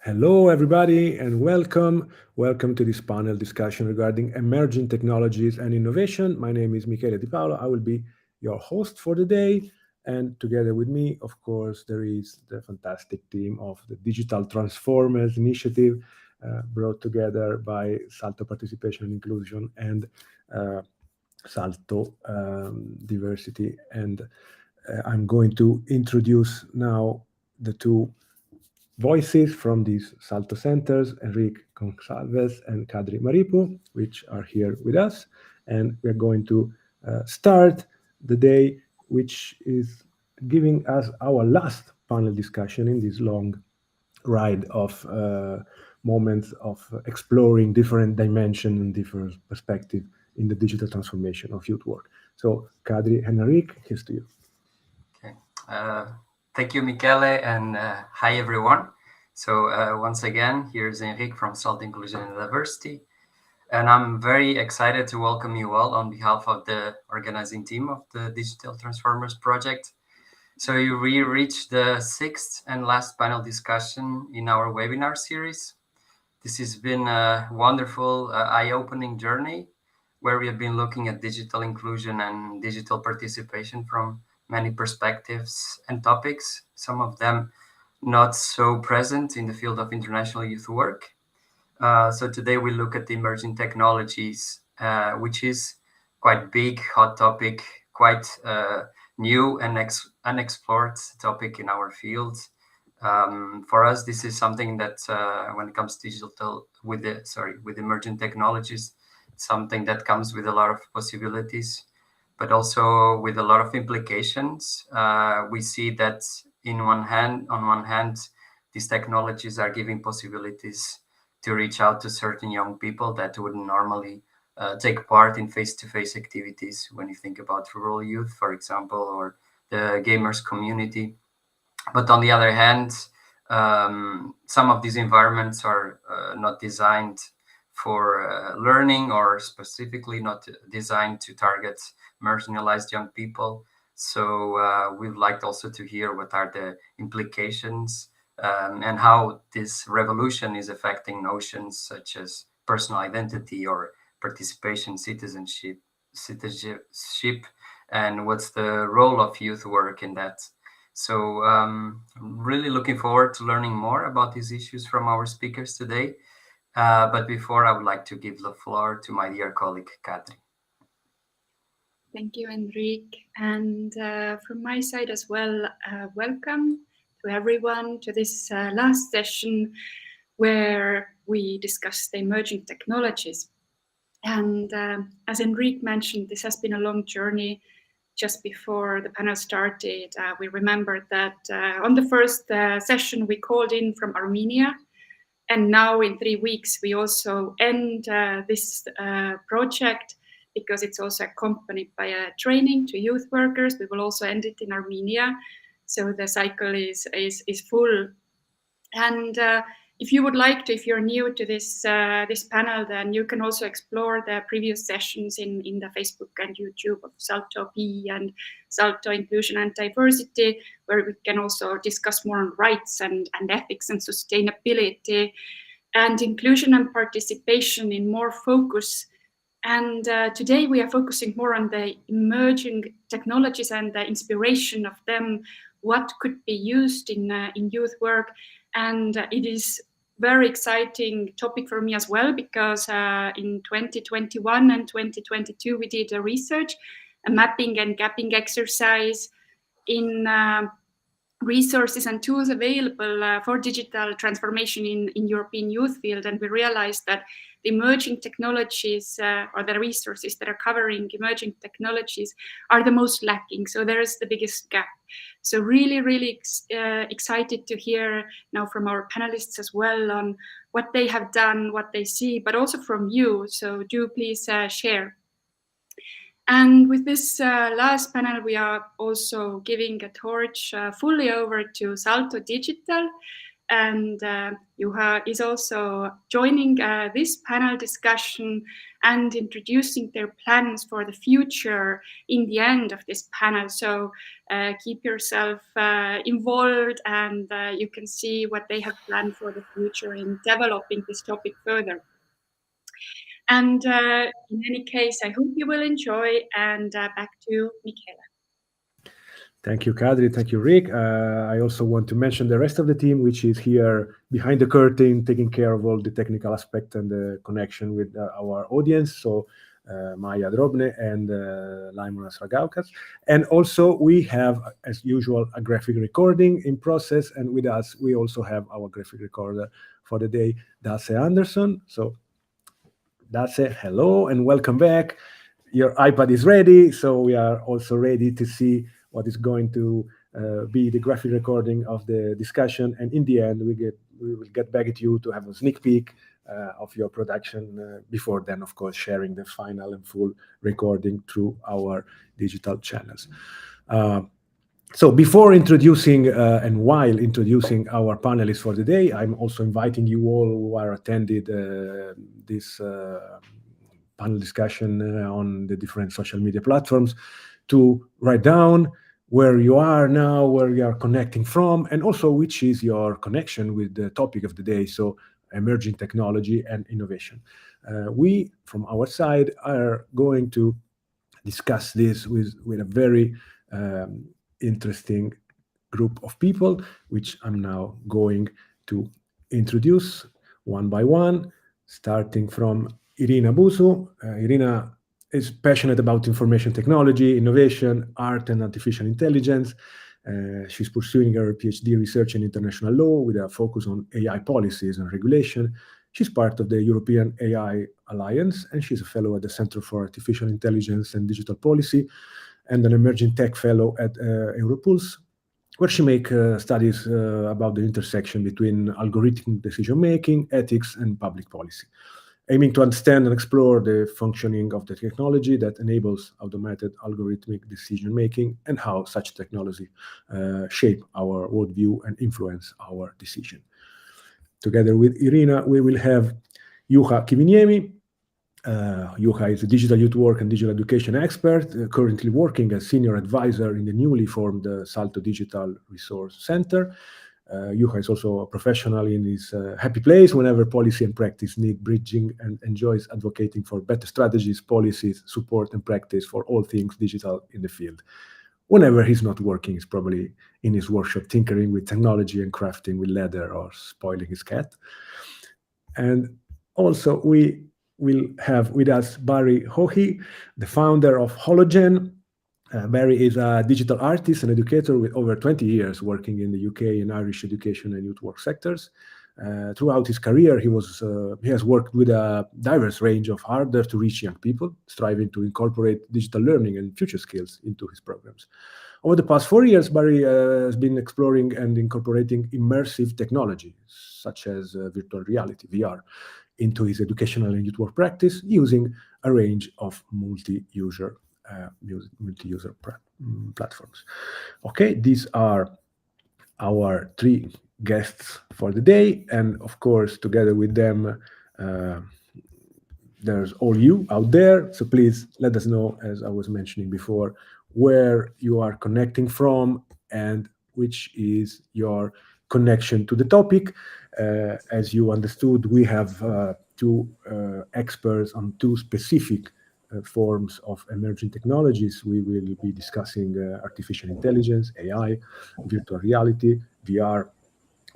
Hello, everybody, and welcome. Welcome to this panel discussion regarding emerging technologies and innovation. My name is Michele Di Paolo. I will be your host for the day. And together with me, of course, there is the fantastic team of the Digital Transformers Initiative, brought together by SALTO Participation and Inclusion and uh, SALTO Diversity. And I'm going to introduce now the two voices from these Salto centers, Enrique Gonçalves and Kadri Maripu, which are here with us. And we're going to start the day, which is giving us our last panel discussion in this long ride of moments of exploring different dimensions and different perspective in the digital transformation of youth work. So, Kadri and Enrique, here's to you. Okay. Thank you, Michele, and hi, everyone. So once again, here's Enrique from SALTO Inclusion and Diversity, and I'm very excited to welcome you all on behalf of the organizing team of the Digital Transformers project. So we reached the sixth and last panel discussion in our webinar series. This has been a wonderful, eye-opening journey where we have been looking at digital inclusion and digital participation from many perspectives and topics, some of them not so present in the field of international youth work. So today we look at the emerging technologies, which is quite big, hot topic, quite new and unexplored topic in our field. For us, this is something that when it comes to digital with emerging technologies, something that comes with a lot of possibilities, but also with a lot of implications. We see that on one hand, these technologies are giving possibilities to reach out to certain young people that wouldn't normally take part in face-to-face activities. When you think about rural youth, for example, or the gamers community. But on the other hand, some of these environments are not designed for learning, or specifically not designed to target marginalized young people. So we'd like also to hear what are the implications and how this revolution is affecting notions such as personal identity or participation, citizenship, and what's the role of youth work in that. So I'm really looking forward to learning more about these issues from our speakers today. But before, I would like to give the floor to my dear colleague, Katri. Thank you, Enrique. And from my side as well, welcome to everyone to this last session where we discuss the emerging technologies. And as Enrique mentioned, this has been a long journey. Just before the panel started, we remembered that on the first session we called in from Armenia. And now in 3 weeks, we also end this project because it's also accompanied by a training to youth workers. We will also end it in Armenia. So the cycle is full. And if you would like to, if you're new to this panel, then you can also explore the previous sessions in the Facebook and YouTube of SALTO P and SALTO Inclusion and Diversity, where we can also discuss more on rights and ethics and sustainability and inclusion and participation in more focus. And today we are focusing more on the emerging technologies and the inspiration of them, what could be used in youth work. And it is very exciting topic for me as well, because in 2021 and 2022, we did a research, a mapping and gapping exercise in resources and tools available for digital transformation in European youth field. And we realized that the emerging technologies or the resources that are covering emerging technologies are the most lacking. So there is the biggest gap. So really excited to hear now from our panelists as well on what they have done, what they see, but also from you. So do please share. And with this last panel, we are also giving a torch fully over to SALTO Digital. And Juha is also joining this panel discussion. and introducing their plans for the future in the end of this panel. So keep yourself involved, and you can see what they have planned for the future in developing this topic further. And in any case, I hope you will enjoy, and back to Michele. Thank you, Kadri. Thank you, Rick. I also want to mention the rest of the team, which is here behind the curtain, taking care of all the technical aspect and the connection with our audience. So Maja Drobne and Laimonas Ragaukas. And also we have, as usual, a graphic recording in process. And with us, we also have our graphic recorder for the day, Dace Anderson. So Dace, hello and welcome back. Your iPad is ready, so we are also ready to see what is going to be the graphic recording of the discussion. And in the end, we will get back at you to have a sneak peek of your production before then, of course, sharing the final and full recording through our digital channels. So before introducing and while introducing our panelists for the day, I'm also inviting you all who are attended this panel discussion on the different social media platforms to write down where you are now, where you are connecting from, and also which is your connection with the topic of the day, so emerging technology and innovation. We, from our side, are going to discuss this with a very interesting group of people, which I'm now going to introduce one by one, starting from Irina Busu. Irina is passionate about information technology, innovation, art, and artificial intelligence. She's pursuing her PhD research in international law with a focus on AI policies and regulation. She's part of the European AI Alliance, and she's a fellow at the Center for Artificial Intelligence and Digital Policy, and an emerging tech fellow at Europulse, where she makes studies about the intersection between algorithmic decision-making, ethics, and public policy, aiming to understand and explore the functioning of the technology that enables automated algorithmic decision-making and how such technology shape our worldview and influence our decision. Together with Irina, we will have Juha Kiviniemi. Juha is a digital youth work and digital education expert, currently working as senior advisor in the newly formed SALTO Digital Resource Center. Juha is also a professional in his happy place whenever policy and practice need bridging, and enjoys advocating for better strategies, policies, support, and practice for all things digital in the field. Whenever he's not working, he's probably in his workshop tinkering with technology and crafting with leather or spoiling his cat. And also we will have with us Barry Hohi, the founder of Hologen. Barry is a digital artist and educator with over 20 years working in the UK and Irish education and youth work sectors. Throughout his career, he has worked with a diverse range of harder-to-reach young people, striving to incorporate digital learning and future skills into his programs. Over the past 4 years, Barry has been exploring and incorporating immersive technology, such as virtual reality, VR, into his educational and youth work practice using a range of multi-user platforms. Okay, these are our three guests for the day, and of course, together with them, there's all you out there. So please let us know, as I was mentioning before, where you are connecting from and which is your connection to the topic. As you understood, we have two experts on two specific forms of emerging technologies. We will be discussing artificial intelligence, AI, virtual reality, VR.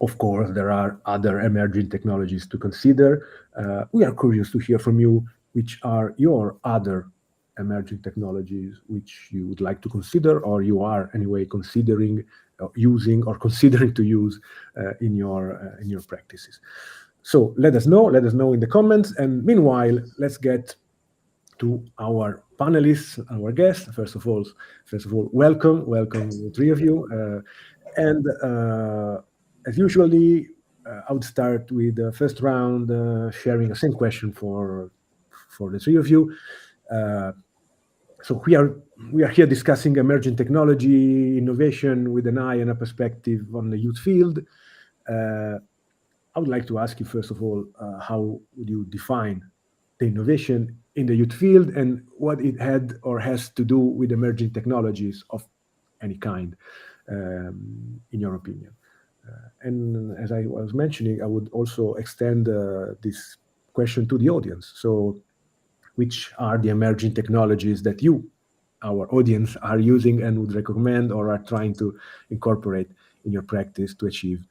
Of course, there are other emerging technologies to consider. We are curious to hear from you which are your other emerging technologies which you would like to consider, or you are anyway considering using or considering to use in your practices. So let us know in the comments. And meanwhile, let's get to our panelists, our guests. First of all, welcome the three of you. As usually, I would start with the first round, sharing the same question for the three of you. So we are here discussing emerging technology, innovation with an eye and a perspective on the youth field. I would like to ask you, first of all, how would you define the innovation in the youth field and what it had or has to do with emerging technologies of any kind, in your opinion. And as I was mentioning, I would also extend this question to the audience. So, which are the emerging technologies that you, our audience, are using and would recommend or are trying to incorporate in your practice to achieve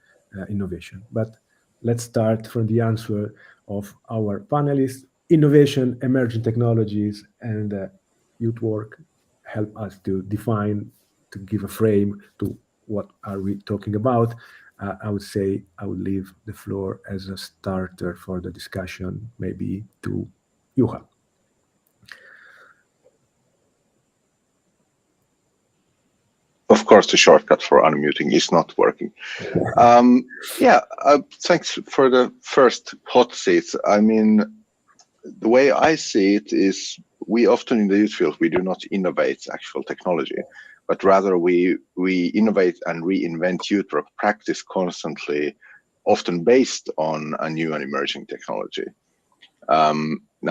innovation? But let's start from the answer of our panelists. Innovation, emerging technologies, and youth work help us to define, to give a frame to what are we talking about. I would say I would leave the floor as a starter for the discussion, maybe to Juha. Of course, the shortcut for unmuting is not working. Thanks for the first hot seats. I mean, the way I see it is we often in the youth field, we do not innovate actual technology, but rather we innovate and reinvent youth work practice constantly, often based on a new and emerging technology. Now,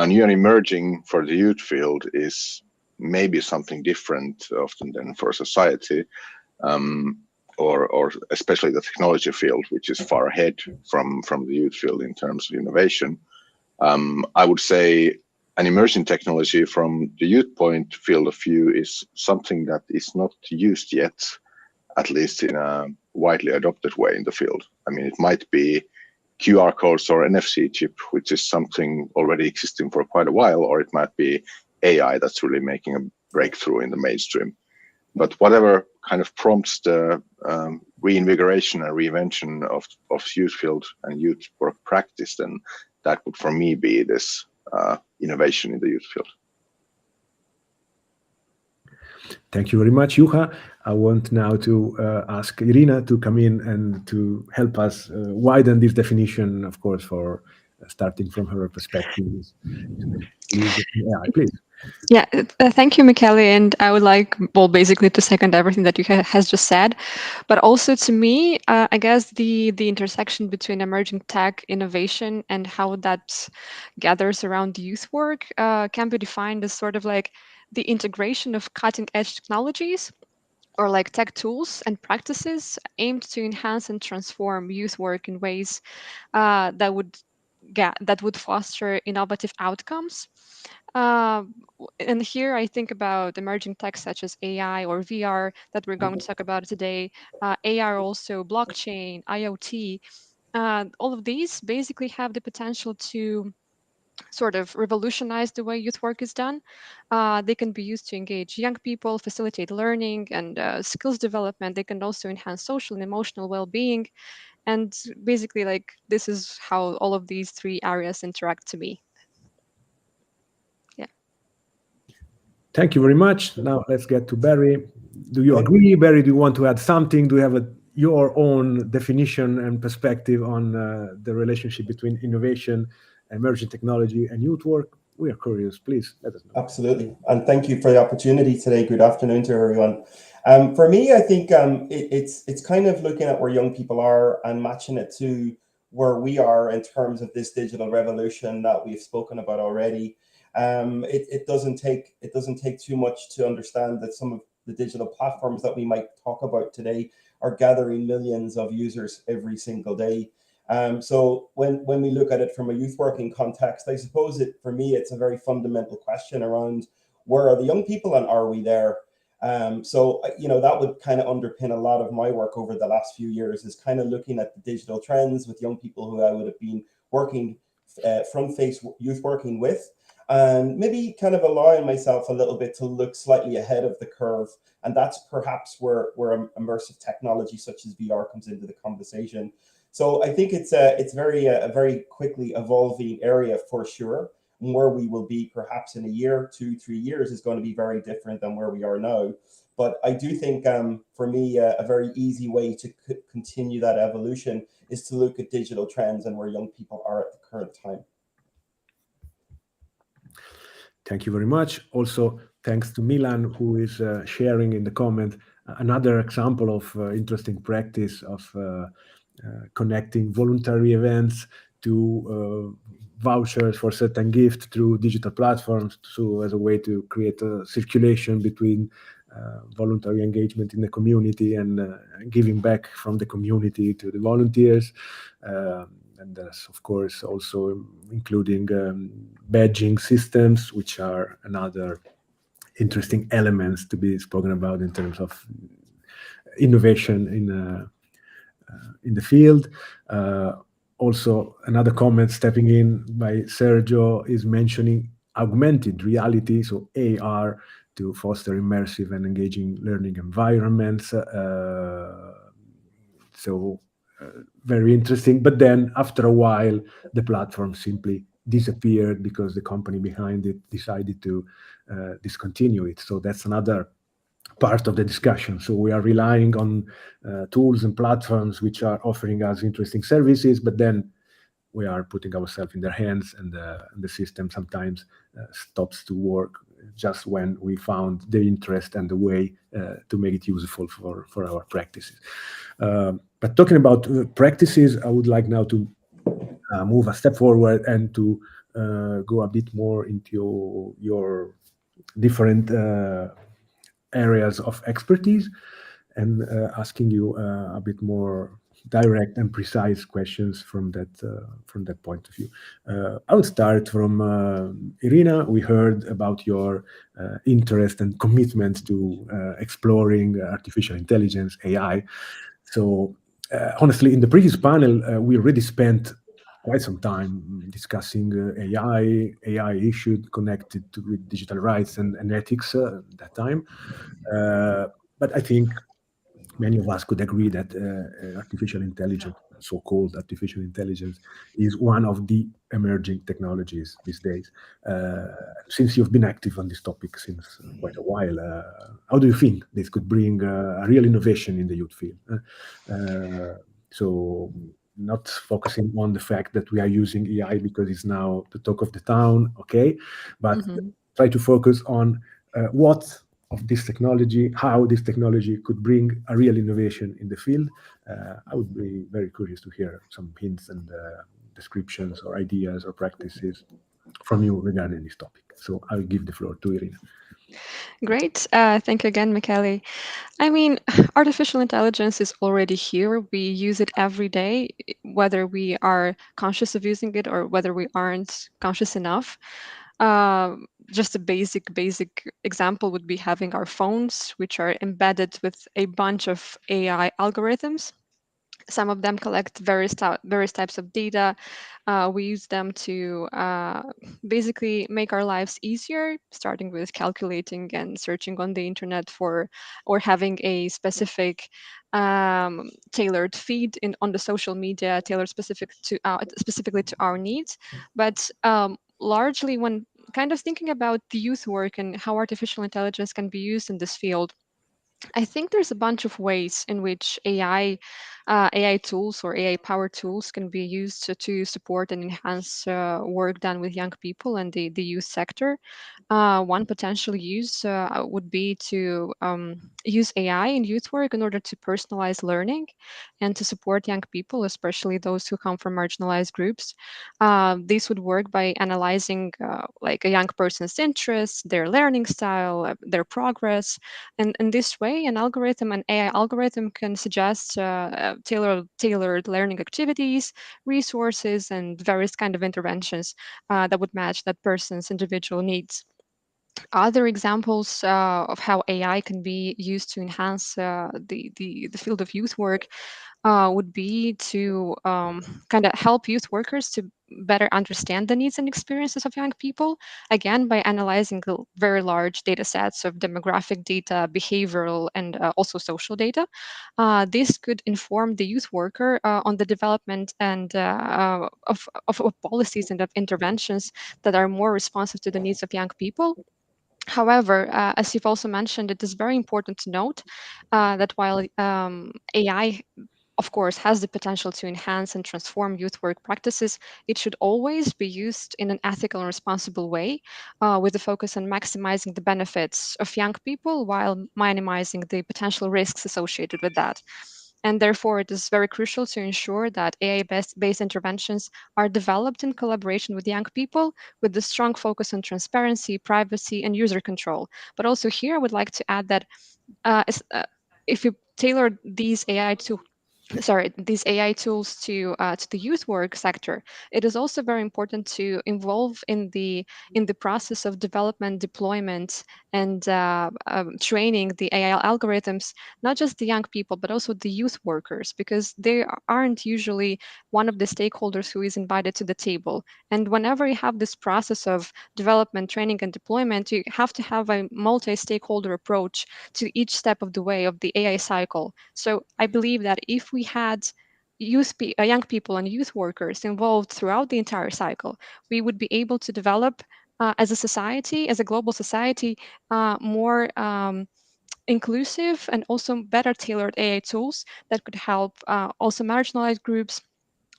new and emerging for the youth field is maybe something different often than for society, or especially the technology field, which is far ahead from the youth field in terms of innovation. I would say an emerging technology from the youth point field of view is something that is not used yet, at least in a widely adopted way in the field. I mean, it might be QR codes or NFC chip, which is something already existing for quite a while, or it might be AI that's really making a breakthrough in the mainstream. But whatever kind of prompts the reinvigoration and reinvention of youth field and youth work practice, then that would for me be this innovation in the youth field. Thank you very much, Juha. I want now to ask Irina to come in and to help us widen this definition, of course, for starting from her perspective. Please. Yeah, thank you, Michele. And I would like, basically to second everything that you has just said. But also to me, I guess the intersection between emerging tech innovation and how that gathers around youth work can be defined as sort of like the integration of cutting edge technologies or like tech tools and practices aimed to enhance and transform youth work in ways that would foster innovative outcomes. And here I think about emerging tech such as AI or VR that we're going to talk about today, AR also, blockchain, IoT. All of these basically have the potential to sort of revolutionize the way youth work is done. They can be used to engage young people, facilitate learning and skills development. They can also enhance social and emotional well-being. And basically, like, this is how all of these three areas interact to me. Yeah. Thank you very much. Now let's get to Barry. Do you agree, Barry? Do you want to add something? Do you have your own definition and perspective on the relationship between innovation, emerging technology, and youth work? We are curious. Please let us know. Absolutely. And thank you for the opportunity today. Good afternoon to everyone. For me, I think it's kind of looking at where young people are and matching it to where we are in terms of this digital revolution that we've spoken about already. It doesn't take too much to understand that some of the digital platforms that we might talk about today are gathering millions of users every single day. So when we look at it from a youth working context, I suppose for me, it's a very fundamental question around where are the young people and are we there? So, that would kind of underpin a lot of my work over the last few years, is kind of looking at the digital trends with young people who I would have been working front-face youth working with, and maybe kind of allowing myself a little bit to look slightly ahead of the curve. And that's perhaps where immersive technology such as VR comes into the conversation. So I think it's a very quickly evolving area for sure. And where we will be perhaps in a year, 2, 3 years is going to be very different than where we are now. But I do think for me, a very easy way to continue that evolution is to look at digital trends and where young people are at the current time. Thank you very much. Also, thanks to Milan, who is sharing in the comment another example of interesting practice of connecting voluntary events to vouchers for certain gifts through digital platforms, so as a way to create a circulation between voluntary engagement in the community and giving back from the community to the volunteers. And there's, of course, also including badging systems, which are another interesting elements to be spoken about in terms of innovation in the field. Also, another comment stepping in by Sergio is mentioning augmented reality, so AR, to foster immersive and engaging learning environments. Very interesting. But then after a while, the platform simply disappeared because the company behind it decided to discontinue it. So that's another part of the discussion. So we are relying on tools and platforms which are offering us interesting services, but then we are putting ourselves in their hands, and the system sometimes stops to work just when we found the interest and the way to make it useful for our practices. But talking about practices, I would like now to move a step forward and to go a bit more into your different areas of expertise, and asking you a bit more direct and precise questions from that point of view. I would start from Irina. We heard about your interest and commitment to exploring artificial intelligence, AI. So honestly, in the previous panel, we already spent quite some time discussing AI issues connected with digital rights and ethics at that time. But I think many of us could agree that artificial intelligence, so-called artificial intelligence, is one of the emerging technologies these days. Since you've been active on this topic since quite a while, how do you think this could bring a real innovation in the youth field? So not focusing on the fact that we are using AI because it's now the talk of the town, okay? But try to focus on what of this technology, how this technology could bring a real innovation in the field. I would be very curious to hear some hints and descriptions or ideas or practices from you regarding this topic. So I'll give the floor to Irina. Great. Thank you again, Michele. I mean, artificial intelligence is already here. We use it every day, whether we are conscious of using it or whether we aren't conscious enough. Just a basic example would be having our phones, which are embedded with a bunch of AI algorithms. Some of them collect various types of data. We use them to basically make our lives easier, starting with calculating and searching on the internet for, or having a specific tailored feed on the social media, tailored specifically to our needs. But largely, when kind of thinking about the youth work and how artificial intelligence can be used in this field, I think there's a bunch of ways in which AI tools or AI powered tools can be used to support and enhance work done with young people and the youth sector. One potential use would be to use AI in youth work in order to personalize learning and to support young people, especially those who come from marginalized groups. This would work by analyzing like a young person's interests, their learning style, their progress, and in this way, an AI algorithm can suggest tailored learning activities, resources, and various kind of interventions that would match that person's individual needs. Other examples of how AI can be used to enhance the field of youth work would be to kind of help youth workers to better understand the needs and experiences of young people, again, by analyzing the very large data sets of demographic data, behavioral, and also social data. This could inform the youth worker on the development and of policies and of interventions that are more responsive to the needs of young people. However, as you've also mentioned, it is very important to note that while AI, of course, has the potential to enhance and transform youth work practices, it should always be used in an ethical and responsible way, with a focus on maximizing the benefits of young people while minimizing the potential risks associated with that. And therefore, it is very crucial to ensure that AI-based interventions are developed in collaboration with young people, with the strong focus on transparency, privacy, and user control. But also here, I would like to add that if you tailor these AI tools to the youth work sector, it is also very important to involve in the process of development, deployment, and training the AI algorithms, not just the young people, but also the youth workers, because they aren't usually one of the stakeholders who is invited to the table. And whenever you have this process of development, training, and deployment, you have to have a multi-stakeholder approach to each step of the way of the AI cycle. So I believe that if we had young people and youth workers involved throughout the entire cycle, we would be able to develop as a society, as a global society, more inclusive and also better tailored AI tools that could help also marginalized groups,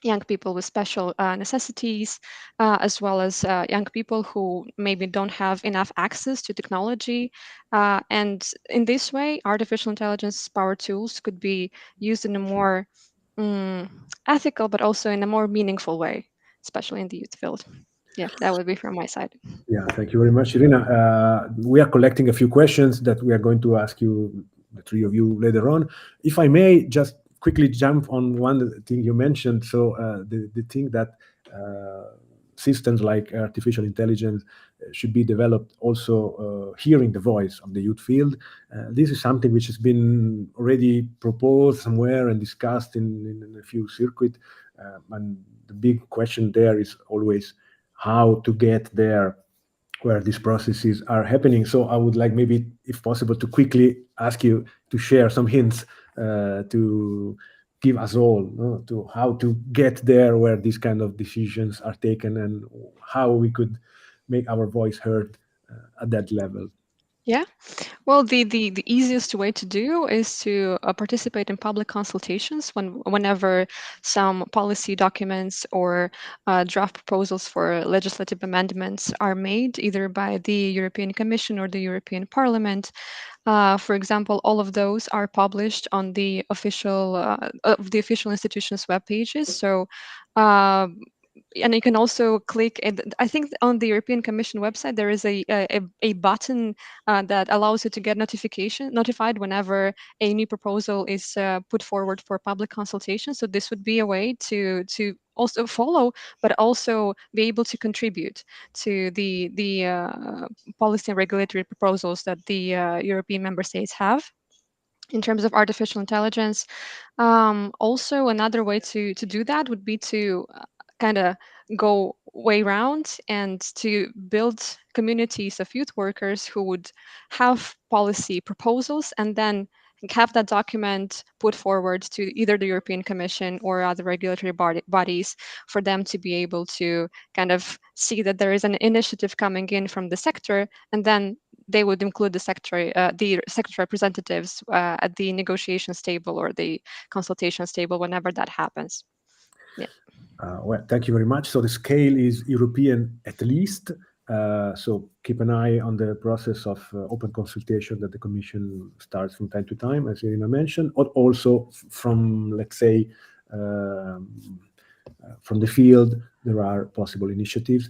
young people with special necessities, as well as young people who maybe don't have enough access to technology. And in this way, artificial intelligence powered tools could be used in a more ethical, but also in a more meaningful way, especially in the youth field. Yeah, that would be from my side. Yeah, thank you very much, Irina. We are collecting a few questions that we are going to ask you, the three of you, later on. If I may just quickly jump on one thing you mentioned. So the thing that systems like artificial intelligence should be developed also hearing the voice of the youth field. This is something which has been already proposed somewhere and discussed in a few circuits. And the big question there is always how to get there where these processes are happening. So I would like maybe, if possible, to quickly ask you to share some hints to give us all to how to get there where these kind of decisions are taken and how we could make our voice heard at that level. Yeah, well, the easiest way to do is to participate in public consultations whenever some policy documents or draft proposals for legislative amendments are made, either by the European Commission or the European Parliament. For example, all of those are published on the official institutions' web pages. So. And you can also click. I think on the European Commission website there is a button that allows you to get notified whenever a new proposal is put forward for public consultation. So this would be a way to also follow, but also be able to contribute to the policy and regulatory proposals that the European member states have. In terms of artificial intelligence, also another way to do that would be to kind of go way round and to build communities of youth workers who would have policy proposals and then have that document put forward to either the European Commission or other regulatory bodies for them to be able to kind of see that there is an initiative coming in from the sector, and then they would include the sector representatives at the negotiations table or the consultations table whenever that happens. Yeah. Well, thank you very much. So the scale is European at least. So keep an eye on the process of open consultation that the Commission starts from time to time, as Irina mentioned, or also from, let's say, from the field, there are possible initiatives.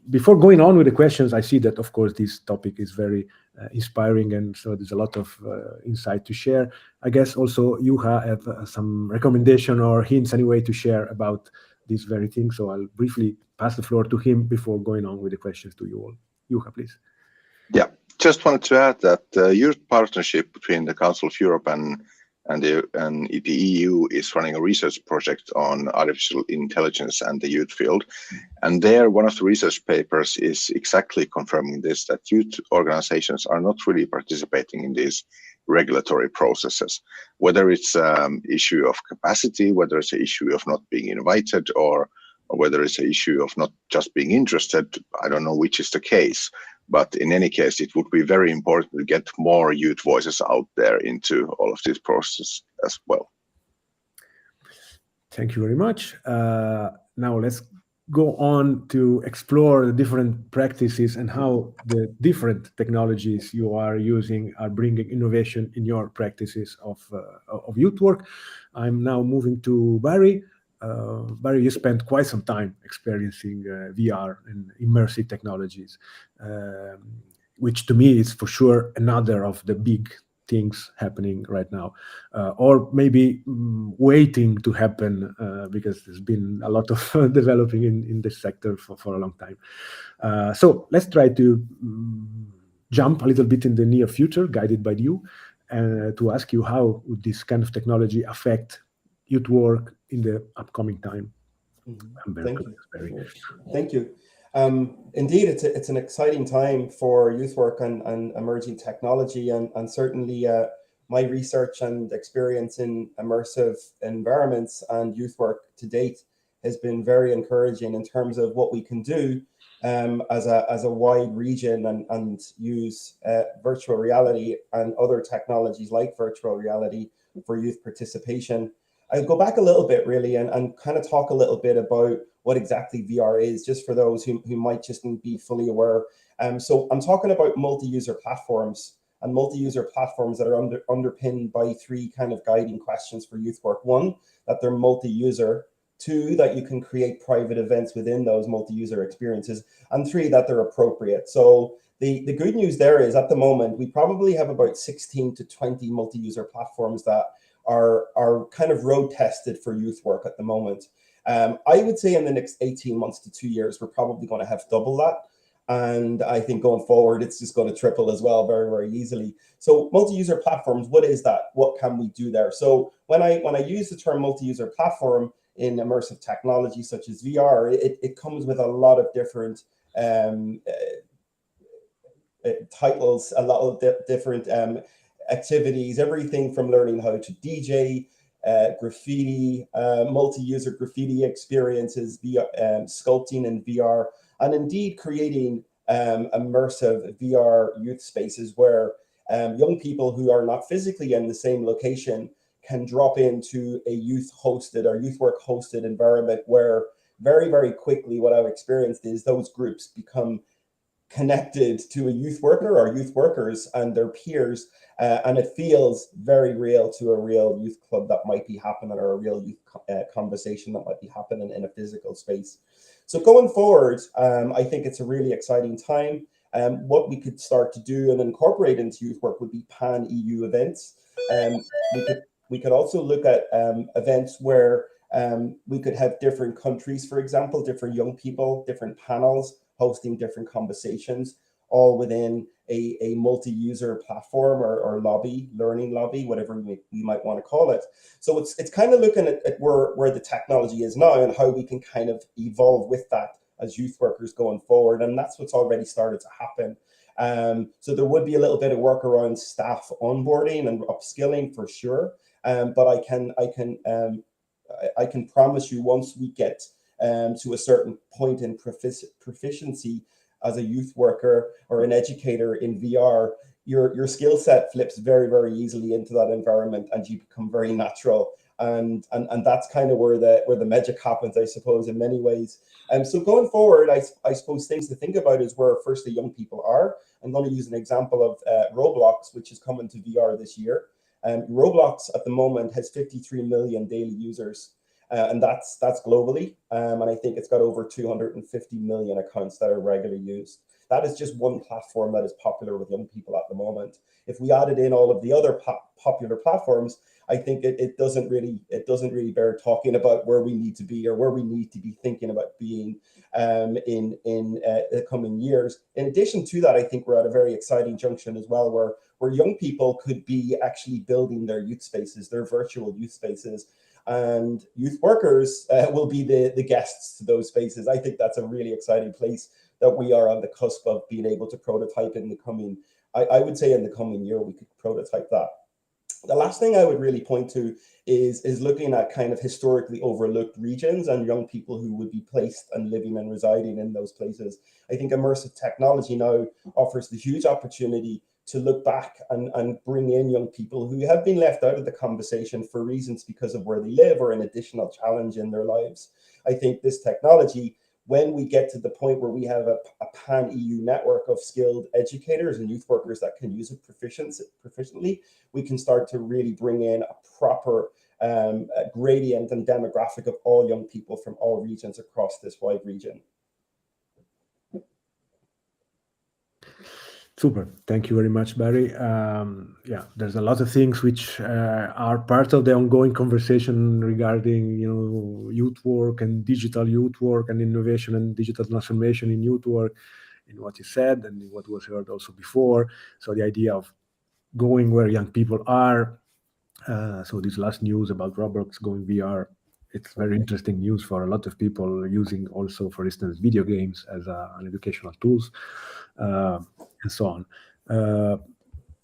Before going on with the questions, I see that, of course, this topic is very inspiring, and so there's a lot of insight to share. I guess also Juha have some recommendation or hints anyway to share about this very thing. So I'll briefly pass the floor to him before going on with the questions to you all. Juha, please. Yeah, just wanted to add that the youth partnership between the Council of Europe and the EU is running a research project on artificial intelligence and the youth field. And there, one of the research papers is exactly confirming this, that youth organizations are not really participating in these regulatory processes, whether it's an issue of capacity, whether it's an issue of not being invited, or whether it's an issue of not just being interested. I don't know which is the case. But in any case, it would be very important to get more youth voices out there into all of this process as well. Thank you very much. Now let's go on to explore the different practices and how the different technologies you are using are bringing innovation in your practices of youth work. I'm now moving to Barry. Barry, you spent quite some time experiencing VR and immersive technologies, which to me is for sure another of the big things happening right now, or maybe waiting to happen, because there's been a lot of developing in this sector for a long time. So let's try to jump a little bit in the near future, guided by you, to ask you how would this kind of technology affect youth work in the upcoming time. I'm very Thank curious, Barry. you. Thank you. Indeed, it's an exciting time for youth work and emerging technology, and certainly my research and experience in immersive environments and youth work to date has been very encouraging in terms of what we can do as a wide region, and use virtual reality and other technologies like virtual reality for youth participation. I'll go back a little bit really and kind of talk a little bit about what exactly VR is, just for those who might just be fully aware. So I'm talking about multi-user platforms, and multi-user platforms that are underpinned by three kind of guiding questions for youth work. One, that they're multi-user. Two, that you can create private events within those multi-user experiences. And three, that they're appropriate. So the good news there is, at the moment, we probably have about 16 to 20 multi-user platforms that are kind of road tested for youth work at the moment. I would say in the next 18 months to 2 years, we're probably going to have double that. And I think going forward, it's just going to triple as well, very, very easily. So multi-user platforms, what is that? What can we do there? So when I use the term multi-user platform in immersive technology such as VR, it comes with a lot of different titles, a lot of different activities, everything from learning how to DJ, graffiti, multi-user graffiti experiences, sculpting in VR, and indeed creating immersive VR youth spaces where young people who are not physically in the same location can drop into a youth-hosted or youth work-hosted environment where very, very quickly what I've experienced is those groups become connected to a youth worker or youth workers and their peers, and it feels very real to a real youth club that might be happening, or a real youth conversation that might be happening in a physical space. So going forward, I think it's a really exciting time. What we could start to do and incorporate into youth work would be pan-EU events. We could also look at events where we could have different countries, for example, different young people, different panels hosting different conversations, all within a multi-user platform or lobby, learning lobby, whatever we might want to call it. So it's kind of looking at where the technology is now and how we can kind of evolve with that as youth workers going forward. And that's what's already started to happen. So there would be a little bit of work around staff onboarding and upskilling for sure. But I can promise you, once we get to a certain point in proficiency as a youth worker or an educator in VR, your skill set flips very, very easily into that environment, and you become very natural. And that's kind of where the magic happens, I suppose, in many ways. So going forward, I suppose things to think about is where firstly young people are. I'm going to use an example of Roblox, which is coming to VR this year. Roblox at the moment has 53 million daily users. And that's globally, and I think it's got over 250 million accounts that are regularly used. That is just one platform that is popular with young people at the moment. If we added in all of the other popular platforms, I think it doesn't really bear talking about where we need to be or where we need to be thinking about being in the coming years. In addition to that, I think we're at a very exciting junction as well, where young people could be actually building their youth spaces, their virtual youth spaces. And youth workers will be the guests to those spaces. I think that's a really exciting place that we are on the cusp of being able to prototype in the coming, I would say in the coming year, we could prototype that. The last thing I would really point to is looking at kind of historically overlooked regions and young people who would be placed and living and residing in those places. I think immersive technology now offers the huge opportunity to look back and bring in young people who have been left out of the conversation for reasons because of where they live or an additional challenge in their lives. I think this technology when we get to the point where we have a pan-EU network of skilled educators and youth workers that can use it proficiently, we can start to really bring in a proper gradient and demographic of all young people from all regions across this wide region. Super. Thank you very much, Barry. Yeah, there's a lot of things which are part of the ongoing conversation regarding, youth work and digital youth work and innovation and digital transformation in youth work, in what you said and in what was heard also before. So the idea of going where young people are. So this last news about Roblox going VR, it's very interesting news for a lot of people using also, for instance, video games as an educational tools. And so on.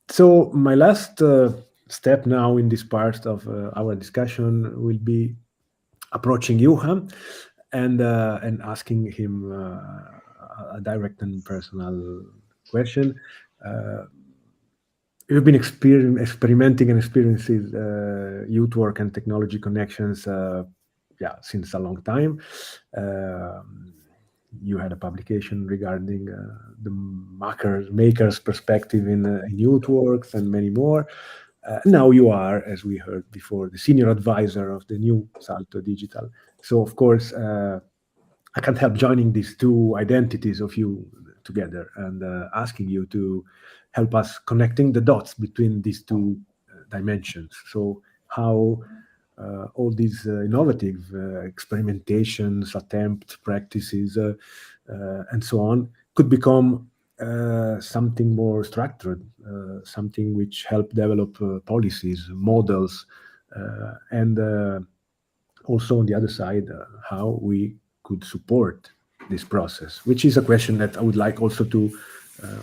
So my last step now in this part of our discussion will be approaching Johan and asking him a direct and personal question. You've been experimenting and experiencing youth work and technology connections, since a long time. You had a publication regarding the maker's perspective in youth works and many more. Now you are, as we heard before, the senior advisor of the new SALTO Digital. So, of course, I can't help joining these two identities of you together and asking you to help us connecting the dots between these two dimensions. So how all these innovative experimentations, attempt, practices, and so on could become something more structured, something which help develop policies, models, and also on the other side, how we could support this process, which is a question that I would like also to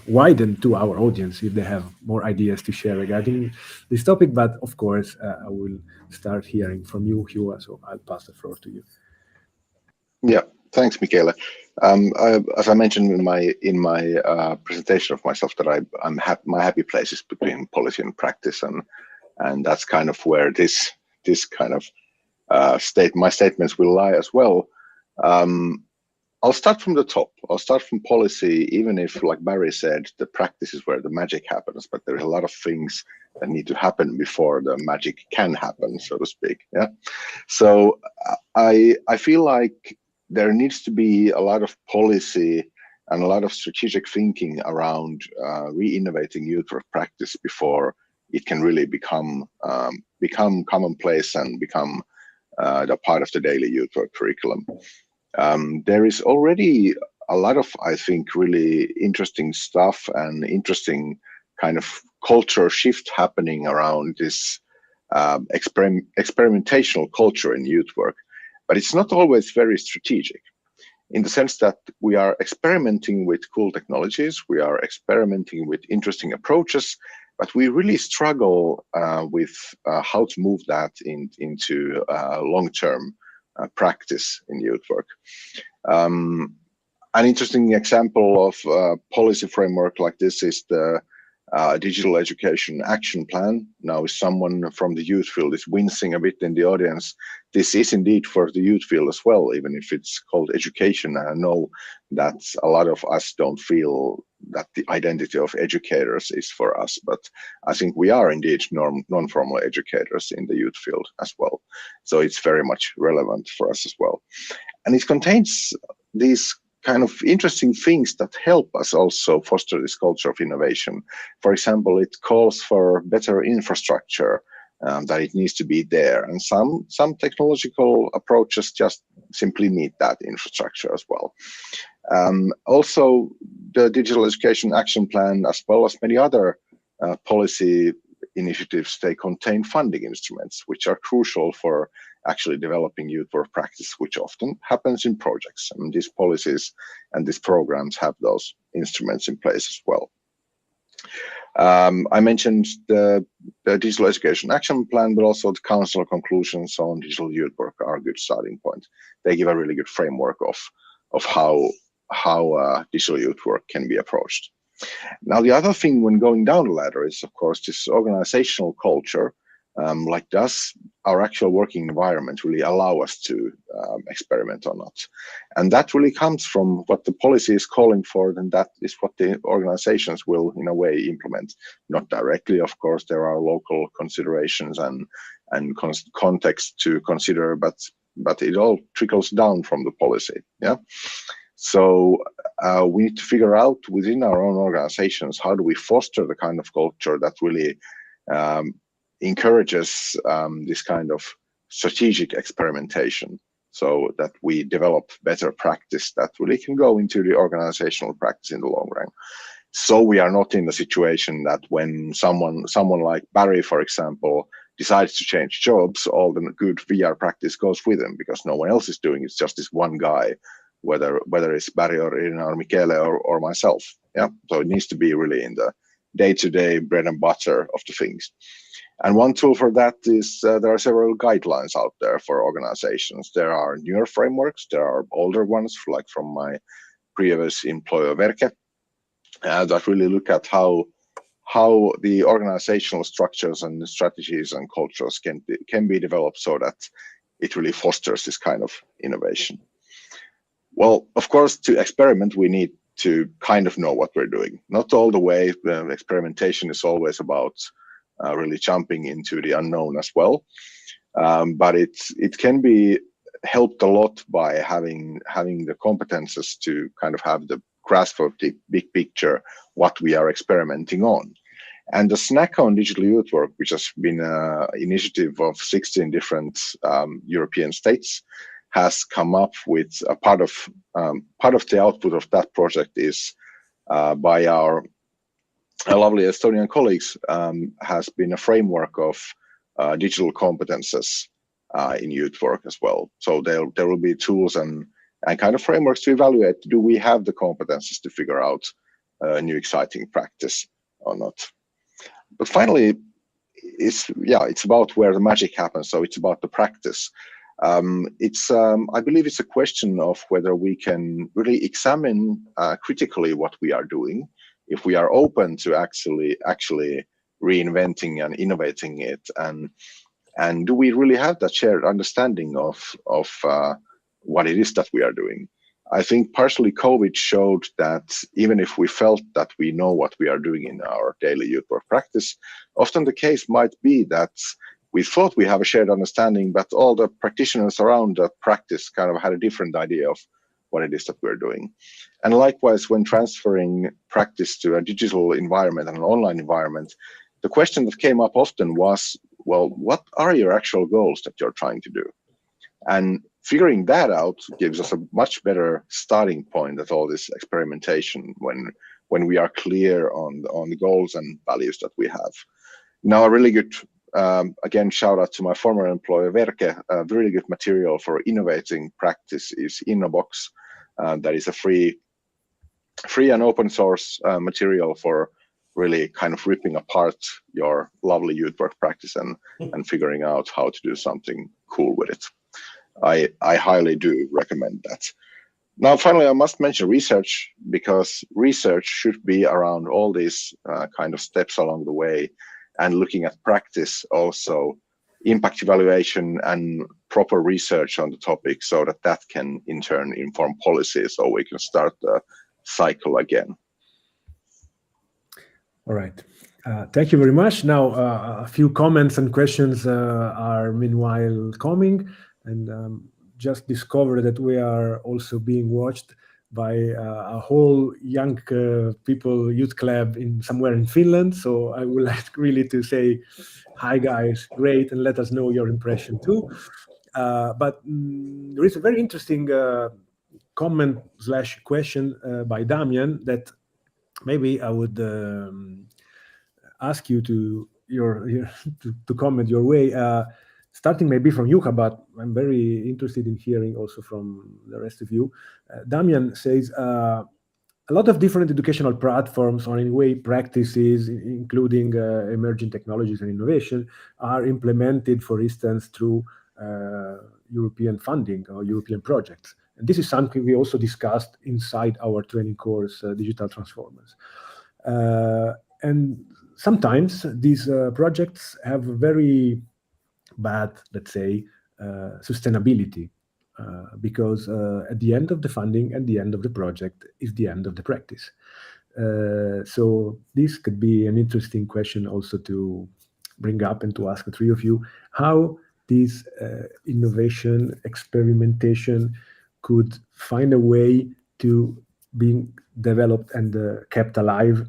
widen to our audience if they have more ideas to share regarding this topic. But of course, I will start hearing from you, Hugh, so I'll pass the floor to you. Yeah, thanks, Michele. As I mentioned in my presentation of myself, that my happy place is between policy and practice, and that's kind of where this kind of my statements will lie as well. I'll start from the top. I'll start from policy, even if, like Barry said, the practice is where the magic happens, but there's a lot of things that need to happen before the magic can happen, so to speak. Yeah. So I feel like there needs to be a lot of policy and a lot of strategic thinking around re-innovating youth work practice before it can really become commonplace and become the part of the daily youth work curriculum. There is already a lot of, I think, really interesting stuff and interesting kind of culture shift happening around this experimentational culture in youth work, but it's not always very strategic, in the sense that we are experimenting with cool technologies, we are experimenting with interesting approaches, but we really struggle with how to move that into long-term practice in youth work. An interesting example of a policy framework like this is the Digital Education Action Plan. Now, if someone from the youth field is wincing a bit in the audience, this is indeed for the youth field as well, even if it's called education. I know that a lot of us don't feel that the identity of educators is for us, but I think we are indeed non-formal educators in the youth field as well. So it's very much relevant for us as well. And it contains these kind of interesting things that help us also foster this culture of innovation. For example, it calls for better infrastructure, that it needs to be there. And some technological approaches just simply need that infrastructure as well. Also, the Digital Education Action Plan, as well as many other policy initiatives, they contain funding instruments, which are crucial for actually developing youth work practice, which often happens in projects. And these policies and these programs have those instruments in place as well. I mentioned the Digital Education Action Plan, but also the Council conclusions on digital youth work are a good starting point. They give a really good framework of how digital youth work can be approached. Now, the other thing when going down the ladder is, of course, this organizational culture like does our actual working environment really allow us to experiment or not? And that really comes from what the policy is calling for, and that is what the organizations will in a way implement. Not directly, of course, there are local considerations and context to consider, but it all trickles down from the policy. Yeah. So we need to figure out within our own organizations, how do we foster the kind of culture that really encourages this kind of strategic experimentation, so that we develop better practice that really can go into the organizational practice in the long run. So we are not in the situation that when someone like Barry, for example, decides to change jobs, all the good VR practice goes with him because no one else is doing it. It's just this one guy, whether it's Barry or Irina or Michele or myself. Yeah. So it needs to be really in the day-to-day bread and butter of the things. And one tool for that is there are several guidelines out there for organizations. There are newer frameworks, there are older ones, like from my previous employer Verke, that really look at how the organizational structures and strategies and cultures can be developed so that it really fosters this kind of innovation. Well, of course, to experiment, we need to kind of know what we're doing. Not all the way. The experimentation is always about really jumping into the unknown as well, but it can be helped a lot by having the competences to kind of have the grasp of the big picture, what we are experimenting on. And the Snack on Digital Youth Work, which has been an initiative of 16 different European states, has come up with a part of the output of that project is by our lovely Estonian colleagues, has been a framework of digital competences in youth work as well. So there will be tools and kind of frameworks to evaluate, do we have the competences to figure out new exciting practice or not? But finally, it's about where the magic happens. So it's about the practice. I believe it's a question of whether we can really examine critically what we are doing, if we are open to actually reinventing and innovating it, and do we really have that shared understanding of what it is that we are doing? I think partially COVID showed that even if we felt that we know what we are doing in our daily youth work practice, often the case might be that we thought we have a shared understanding, but all the practitioners around that practice kind of had a different idea of what it is that we're doing. And likewise, when transferring practice to a digital environment and an online environment, the question that came up often was, well, what are your actual goals that you're trying to do? And figuring that out gives us a much better starting point at all this experimentation when we are clear on the goals and values that we have. Now, a really good, again, shout out to my former employer, Verke, a really good material for innovating practice is InnoBox. That is a free and open source material for really kind of ripping apart your lovely youth work practice and figuring out how to do something cool with it. I highly do recommend that. Now, finally, I must mention research, because research should be around all these kind of steps along the way, and looking at practice also, impact evaluation and proper research on the topic, so that can in turn inform policy, so we can start the cycle again. All right. Thank you very much. Now, a few comments and questions are meanwhile coming, and just discovered that we are also being watched by a whole young people youth club somewhere in Finland. So I would like really to say, hi guys, great, and let us know your impression too. But there is a very interesting comment/question by Damian that maybe I would ask you to comment your way, starting maybe from Juha, but I'm very interested in hearing also from the rest of you. Damian says, a lot of different educational platforms or in way practices, including emerging technologies and innovation, are implemented, for instance, through European funding or European projects. And this is something we also discussed inside our training course, Digital Transformers. And sometimes these projects have very bad, let's say, sustainability, because at the end of the funding, at the end of the project, is the end of the practice. So this could be an interesting question also to bring up and to ask the three of you, how this innovation, experimentation could find a way to being developed and kept alive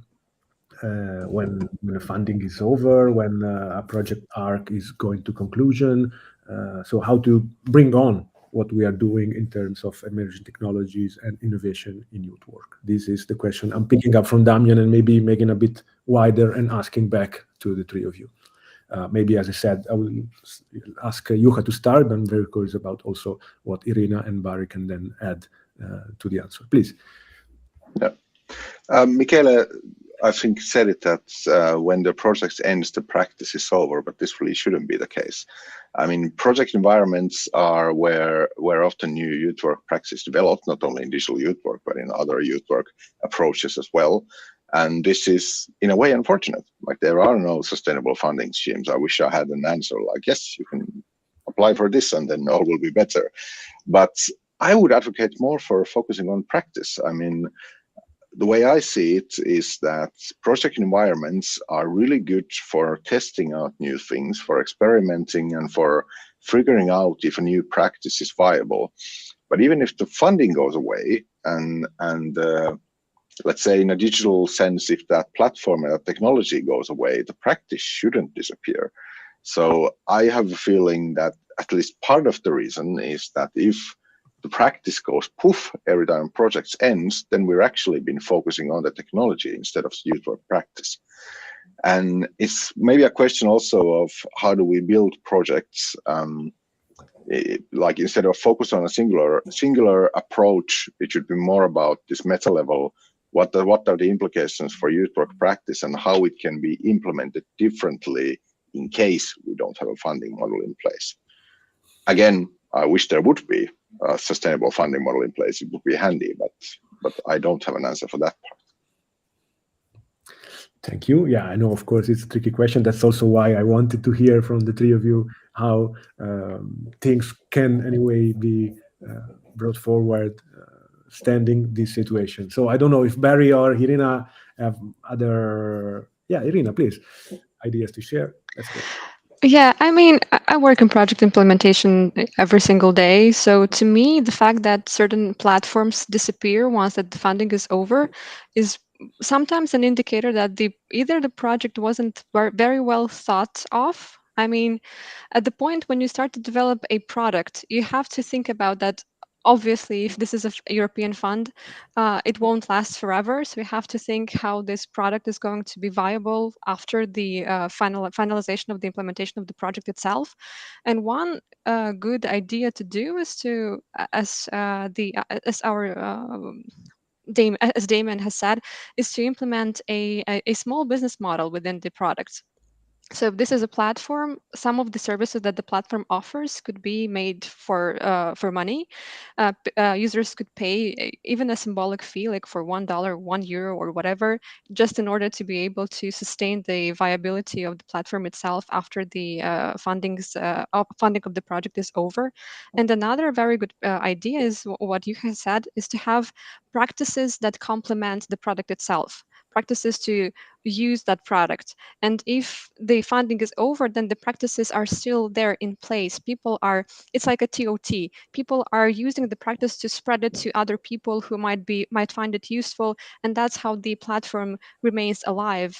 when the funding is over, when a project arc is going to conclusion. So how to bring on what we are doing in terms of emerging technologies and innovation in youth work. This is the question I'm picking up from Damian and maybe making a bit wider and asking back to the three of you. Maybe, as I said, I will ask Juha to start, but I'm very curious about also what Irina and Barry can then add to the answer. Please. Yeah. Michele, I think, said it that when the project ends, the practice is over, but this really shouldn't be the case. I mean, project environments are where often new youth work practice developed, not only in digital youth work, but in other youth work approaches as well. And this is, in a way, unfortunate. Like, there are no sustainable funding schemes. I wish I had an answer like, yes, you can apply for this and then all will be better. But I would advocate more for focusing on practice. I mean, the way I see it is that project environments are really good for testing out new things, for experimenting, and for figuring out if a new practice is viable. But even if the funding goes away, and let's say in a digital sense, if that platform and that technology goes away, the practice shouldn't disappear. So I have a feeling that at least part of the reason is that if the practice goes poof every time projects ends, then we're actually been focusing on the technology instead of youth work practice. And it's maybe a question also of how do we build projects, like instead of focus on a singular approach, it should be more about this meta level. What are the implications for youth work practice and how it can be implemented differently in case we don't have a funding model in place? Again, I wish there would be a sustainable funding model in place. It would be handy, but I don't have an answer for that part. Thank you. Yeah, I know, of course, it's a tricky question. That's also why I wanted to hear from the three of you how things can anyway be brought forward standing this situation. So I don't know if Barry or Irina have other... Yeah, Irina, please, ideas to share. Let's go. Yeah, I mean, I work in project implementation every single day. So to me, the fact that certain platforms disappear once that the funding is over is sometimes an indicator that either the project wasn't very well thought of. I mean, at the point when you start to develop a product, you have to think about that. Obviously, if this is a European fund, it won't last forever. So we have to think how this product is going to be viable after the finalization of the implementation of the project itself. And one good idea to do is to, as Damon has said, is to implement a small business model within the product. So if this is a platform, some of the services that the platform offers could be made for money. Users could pay even a symbolic fee, like for $1, €1, or whatever, just in order to be able to sustain the viability of the platform itself after the funding of the project is over. And another very good idea is what you have said, is to have practices that complement the product itself. Practices to use that product. And if the funding is over, then the practices are still there in place. It's like a TOT. People are using the practice to spread it to other people who might find it useful. And that's how the platform remains alive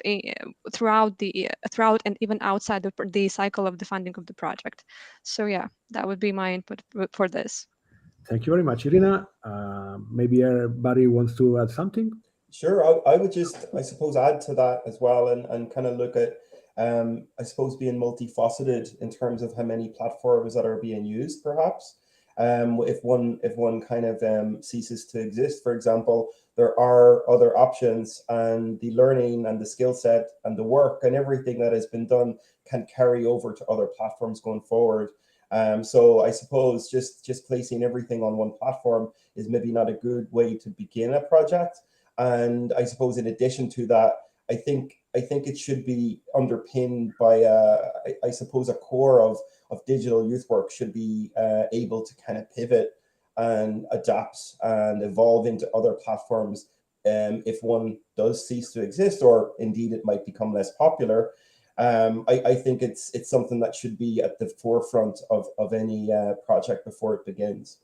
throughout and even outside the cycle of the funding of the project. So yeah, that would be my input for this. Thank you very much, Irina. Maybe everybody wants to add something? Sure, I would just, I suppose, add to that as well and kind of look at, I suppose, being multifaceted in terms of how many platforms that are being used, perhaps. If one kind of ceases to exist, for example, there are other options, and the learning and the skill set and the work and everything that has been done can carry over to other platforms going forward. So I suppose just placing everything on one platform is maybe not a good way to begin a project. And I suppose in addition to that, I think I think it should be underpinned by, I suppose, a core of digital youth work should be able to kind of pivot and adapt and evolve into other platforms if one does cease to exist, or indeed it might become less popular. I think it's something that should be at the forefront of any project before it begins.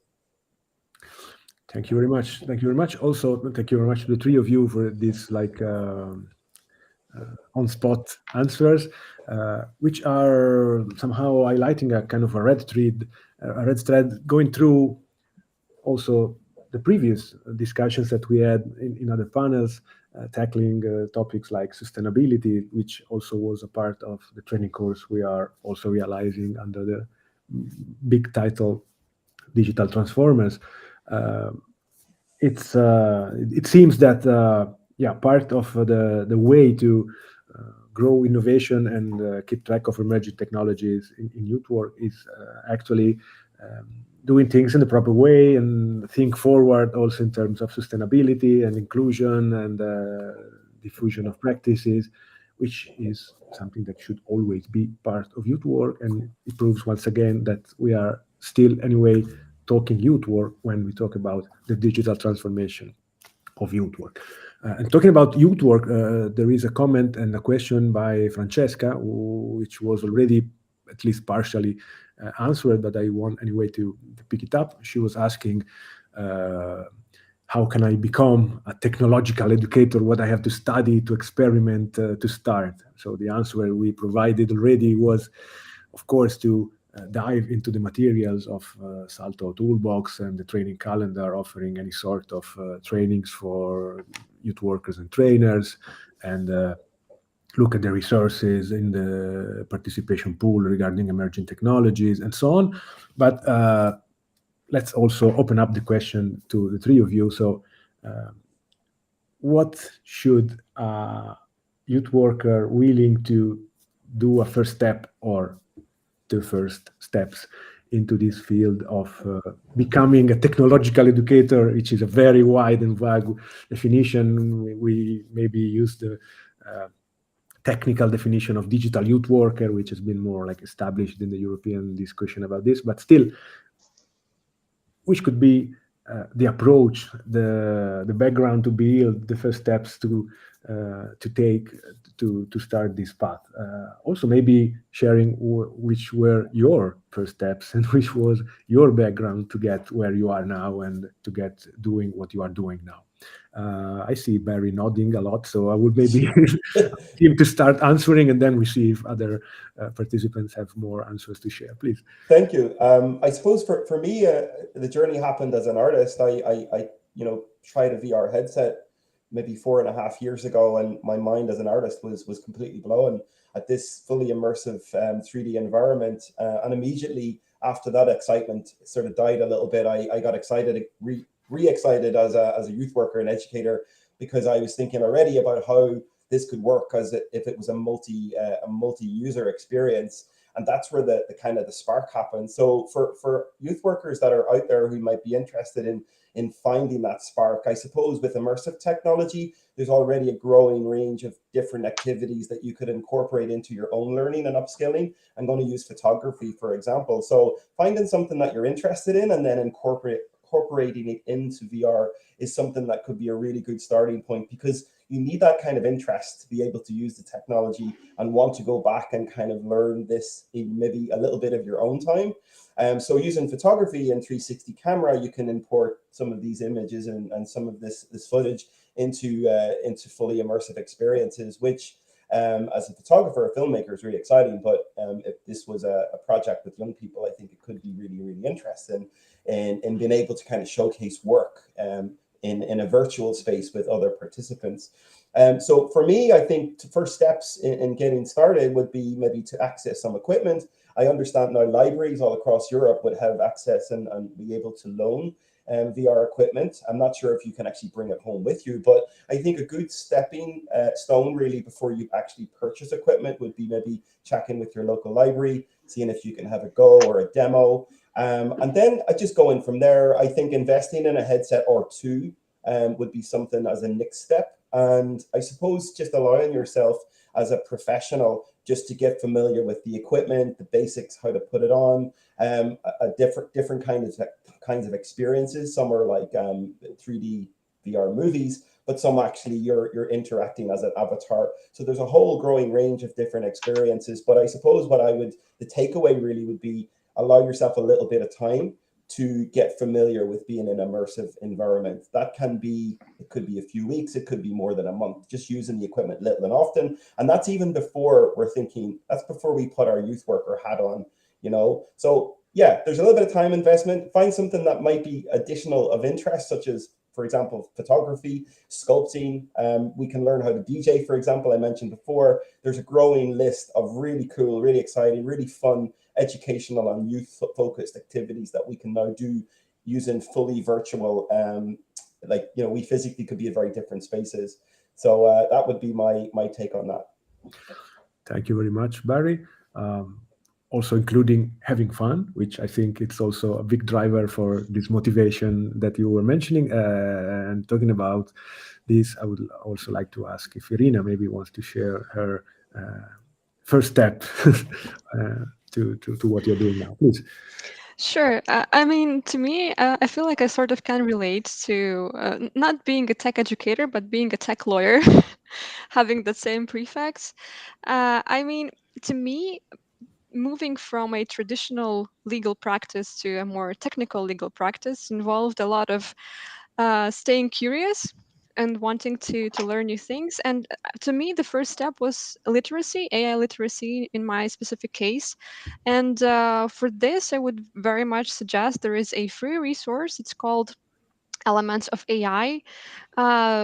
Thank you very much. Thank you very much. Also, thank you very much to the three of you for this on-spot answers, which are somehow highlighting a kind of a red thread going through also the previous discussions that we had in other panels, tackling topics like sustainability, which also was a part of the training course we are also realizing under the big title Digital Transformers. It seems that part of the way to grow innovation and keep track of emerging technologies in youth work is actually doing things in the proper way and think forward also in terms of sustainability and inclusion and diffusion of practices, which is something that should always be part of youth work. And it proves once again that we are still anyway talking youth work when we talk about the digital transformation of youth work. And talking about youth work, there is a comment and a question by Francesca, which was already at least partially answered, but I want anyway to pick it up. She was asking, how can I become a technological educator? What I have to study, to experiment, to start? So the answer we provided already was, of course, to dive into the materials of SALTO Toolbox and the training calendar, offering any sort of trainings for youth workers and trainers, and look at the resources in the participation pool regarding emerging technologies and so on. But let's also open up the question to the three of you. So what should a youth worker willing to do a first step or the first steps into this field of becoming a technological educator, which is a very wide and vague definition. We maybe use the technical definition of digital youth worker, which has been more like established in the European discussion about this, but still, which could be the approach, the background to build, the first steps to take to start this path. Also, maybe sharing which were your first steps and which was your background to get where you are now and to get doing what you are doing now. I see Barry nodding a lot, so I would maybe him to start answering, and then we see if other participants have more answers to share. Please. Thank you. I suppose for me, the journey happened as an artist. I tried a VR headset maybe 4.5 years ago, and my mind as an artist was completely blown at this fully immersive 3D environment. And immediately after that, excitement sort of died a little bit. I got excited, re-excited as a youth worker and educator, because I was thinking already about how this could work as if it was a multi-user experience. And that's where the kind of the spark happened. So for youth workers that are out there who might be interested in finding that spark, I suppose with immersive technology, there's already a growing range of different activities that you could incorporate into your own learning and upskilling. I'm going to use photography, for example. So finding something that you're interested in and then incorporating it into VR is something that could be a really good starting point, because you need that kind of interest to be able to use the technology and want to go back and kind of learn this in maybe a little bit of your own time. So using photography and 360 camera, you can import some of these images and some of this footage into fully immersive experiences, which as a photographer, a filmmaker, is really exciting. But if this was a project with young people, I think it could be really, really interesting in being able to kind of showcase work in a virtual space with other participants. So for me, I think the first steps in getting started would be maybe to access some equipment. I understand now libraries all across Europe would have access and be able to loan VR equipment. I'm not sure if you can actually bring it home with you, but I think a good stepping stone really before you actually purchase equipment would be maybe checking with your local library, seeing if you can have a go or a demo. And then just going from there, I think investing in a headset or two would be something as a next step. And I suppose just allowing yourself as a professional, just to get familiar with the equipment, the basics, how to put it on, different kinds of experiences. Some are like 3D VR movies, but some actually you're interacting as an avatar. So there's a whole growing range of different experiences. But I suppose the takeaway really would be, allow yourself a little bit of time to get familiar with being in an immersive environment. It could be a few weeks, it could be more than a month, just using the equipment little and often. And that's even before that's before we put our youth worker hat on, So yeah, there's a little bit of time investment. Find something that might be additional of interest, such as, for example, photography, sculpting. We can learn how to DJ, for example, I mentioned before. There's a growing list of really cool, really exciting, really fun, educational and youth-focused activities that we can now do using fully virtual, we physically could be in very different spaces. So that would be my take on that. Thank you very much, Barry. Also including having fun, which I think it's also a big driver for this motivation that you were mentioning. And talking about this, I would also like to ask if Irina maybe wants to share her first step to what you're doing now, please. Sure. I mean, to me, I feel like I sort of can relate to not being a tech educator, but being a tech lawyer, having the same prefix. I mean, to me, moving from a traditional legal practice to a more technical legal practice involved a lot of staying curious and wanting to learn new things. And to me, the first step was literacy, AI literacy in my specific case. And for this, I would very much suggest there is a free resource. It's called Elements of AI.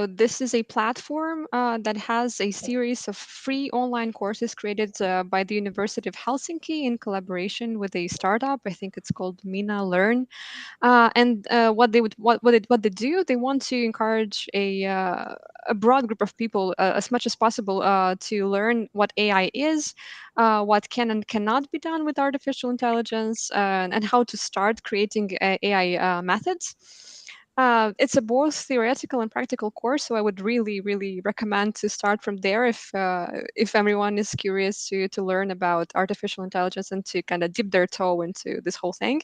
This is a platform that has a series of free online courses created by the University of Helsinki in collaboration with a startup. I think it's called Mina Learn. And what they do, they want to encourage a broad group of people as much as possible to learn what AI is, what can and cannot be done with artificial intelligence, and how to start creating AI methods. It's a both theoretical and practical course, so I would really, really recommend to start from there if everyone is curious to learn about artificial intelligence and to kind of dip their toe into this whole thing.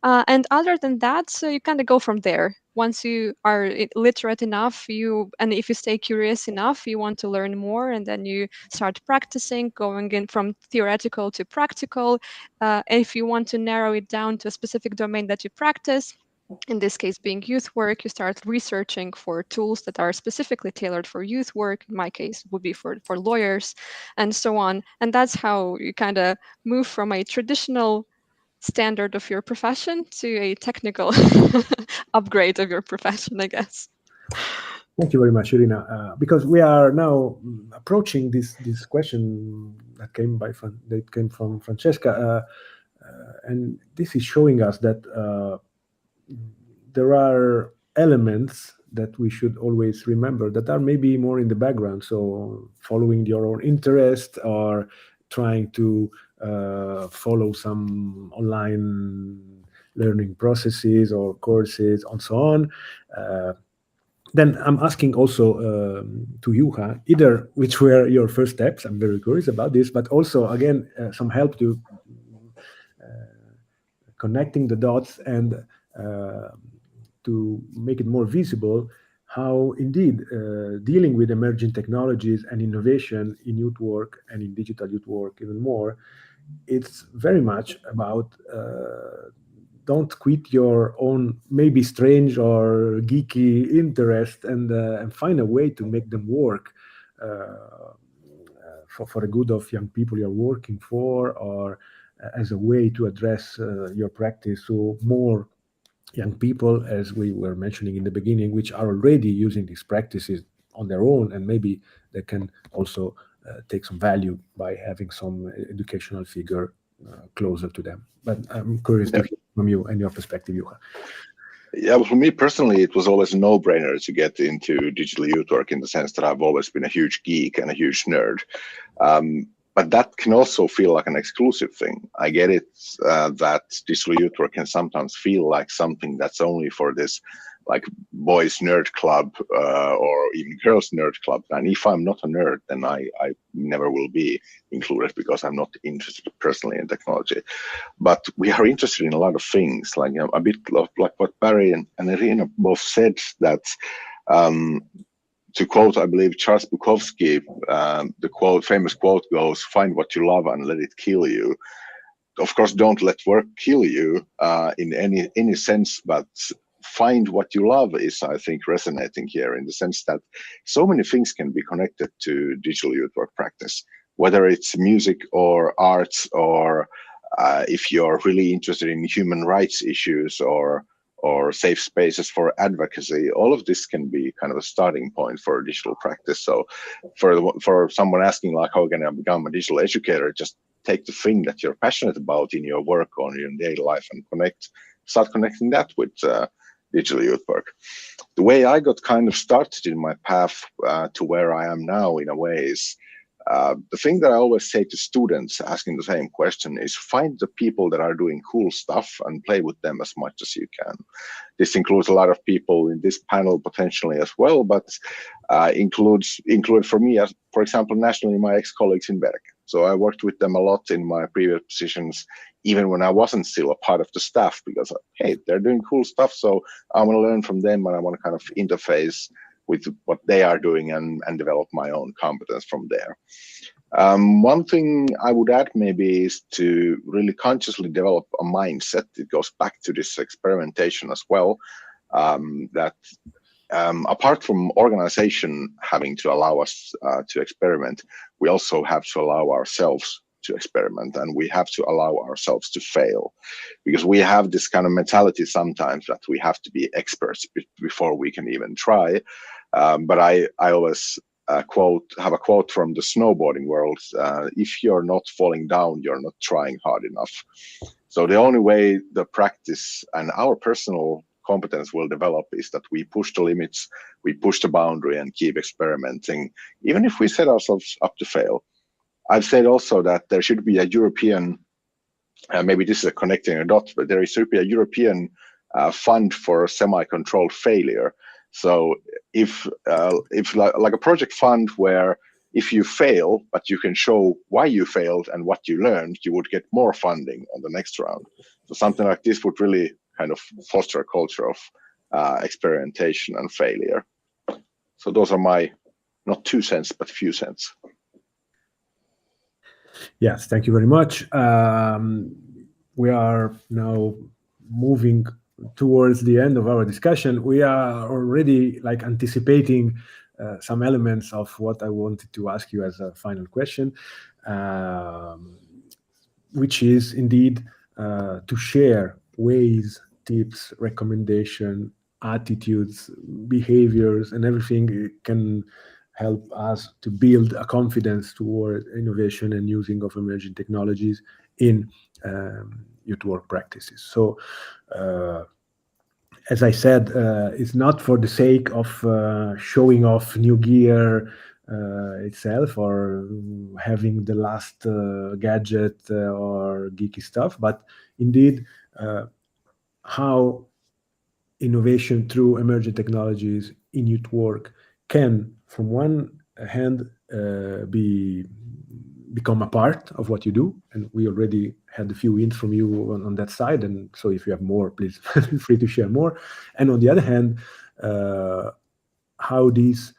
And other than that, so you kind of go from there. Once you are literate enough, and if you stay curious enough, you want to learn more, and then you start practicing, going in from theoretical to practical. If you want to narrow it down to a specific domain that you practice, in this case being youth work, you start researching for tools that are specifically tailored for youth work. In my case, would be for lawyers, and so on. And that's how you kind of move from a traditional standard of your profession to a technical upgrade of your profession, I guess. Thank you very much, Irina. Because we are now approaching this question that came from Francesca, and this is showing us that there are elements that we should always remember that are maybe more in the background. So following your own interest or trying to follow some online learning processes or courses and so on. Then I'm asking also to Juha, either which were your first steps, I'm very curious about this, but also, again, some help to connecting the dots and to make it more visible how indeed dealing with emerging technologies and innovation in youth work and in digital youth work even more, it's very much about don't quit your own maybe strange or geeky interest and find a way to make them work for the good of young people you're working for, or as a way to address your practice so more young people, as we were mentioning in the beginning, which are already using these practices on their own, and maybe they can also take some value by having some educational figure closer to them. But I'm curious to hear from you and your perspective, Juha. Yeah, well, for me personally, it was always a no-brainer to get into digital youth work, in the sense that I've always been a huge geek and a huge nerd. But that can also feel like an exclusive thing. I get it that digital youth work can sometimes feel like something that's only for this like boys nerd club or even girls nerd club. And if I'm not a nerd, then I never will be included because I'm not interested personally in technology. But we are interested in a lot of things, like a bit of like what Barry and Irina both said, that to quote, I believe, Charles Bukowski, the famous quote goes, "Find what you love and let it kill you." Of course, don't let work kill you in any sense, but find what you love is, I think, resonating here in the sense that so many things can be connected to digital youth work practice, whether it's music or arts, or if you're really interested in human rights issues or safe spaces for advocacy. All of this can be kind of a starting point for digital practice. So for someone asking like, how can I become a digital educator, just take the thing that you're passionate about in your work or in your daily life and start connecting that with digital youth work. The way I got kind of started in my path to where I am now, in a way, is the thing that I always say to students asking the same question is find the people that are doing cool stuff and play with them as much as you can. This includes a lot of people in this panel potentially as well, but include for me, as for example, nationally, my ex-colleagues in Bergen. So I worked with them a lot in my previous positions, even when I wasn't still a part of the staff, because, hey, they're doing cool stuff. So I want to learn from them and I want to kind of interface with what they are doing and develop my own competence from there. One thing I would add maybe is to really consciously develop a mindset. It goes back to this experimentation as well, that apart from organization having to allow us to experiment, we also have to allow ourselves to experiment, and we have to allow ourselves to fail, because we have this kind of mentality sometimes that we have to be experts before we can even try. But I always have a quote from the snowboarding world: if you're not falling down, you're not trying hard enough. So the only way the practice and our personal competence will develop is that we push the limits, we push the boundary and keep experimenting, even if we set ourselves up to fail. I've said also that there should be a European, maybe this is a connecting a dot, but there should be a European fund for semi-controlled failure. So if like a project fund where if you fail, but you can show why you failed and what you learned, you would get more funding on the next round. So something like this would really kind of foster a culture of experimentation and failure. So those are my, not 2 cents, but few cents. Yes, thank you very much. We are now moving towards the end of our discussion. We are already like anticipating some elements of what I wanted to ask you as a final question, which is indeed to share ways, tips, recommendation, attitudes, behaviors, and everything can help us to build a confidence toward innovation and using of emerging technologies in youth work practices. So, as I said, it's not for the sake of showing off new gear itself or having the last gadget or geeky stuff, but indeed how innovation through emerging technologies in youth work can, from one hand, become a part of what you do. And we already had a few hints from you on that side. And so if you have more, please feel free to share more. And on the other hand, how this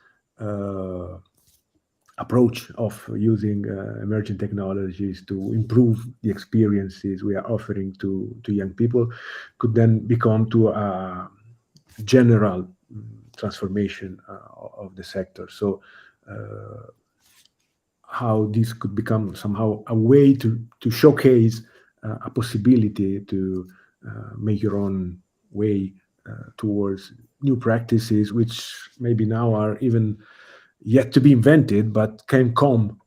approach of using emerging technologies to improve the experiences we are offering to young people could then become to a general transformation of the sector. So how this could become somehow a way to showcase a possibility to make your own way towards new practices, which maybe now are even yet to be invented, but can come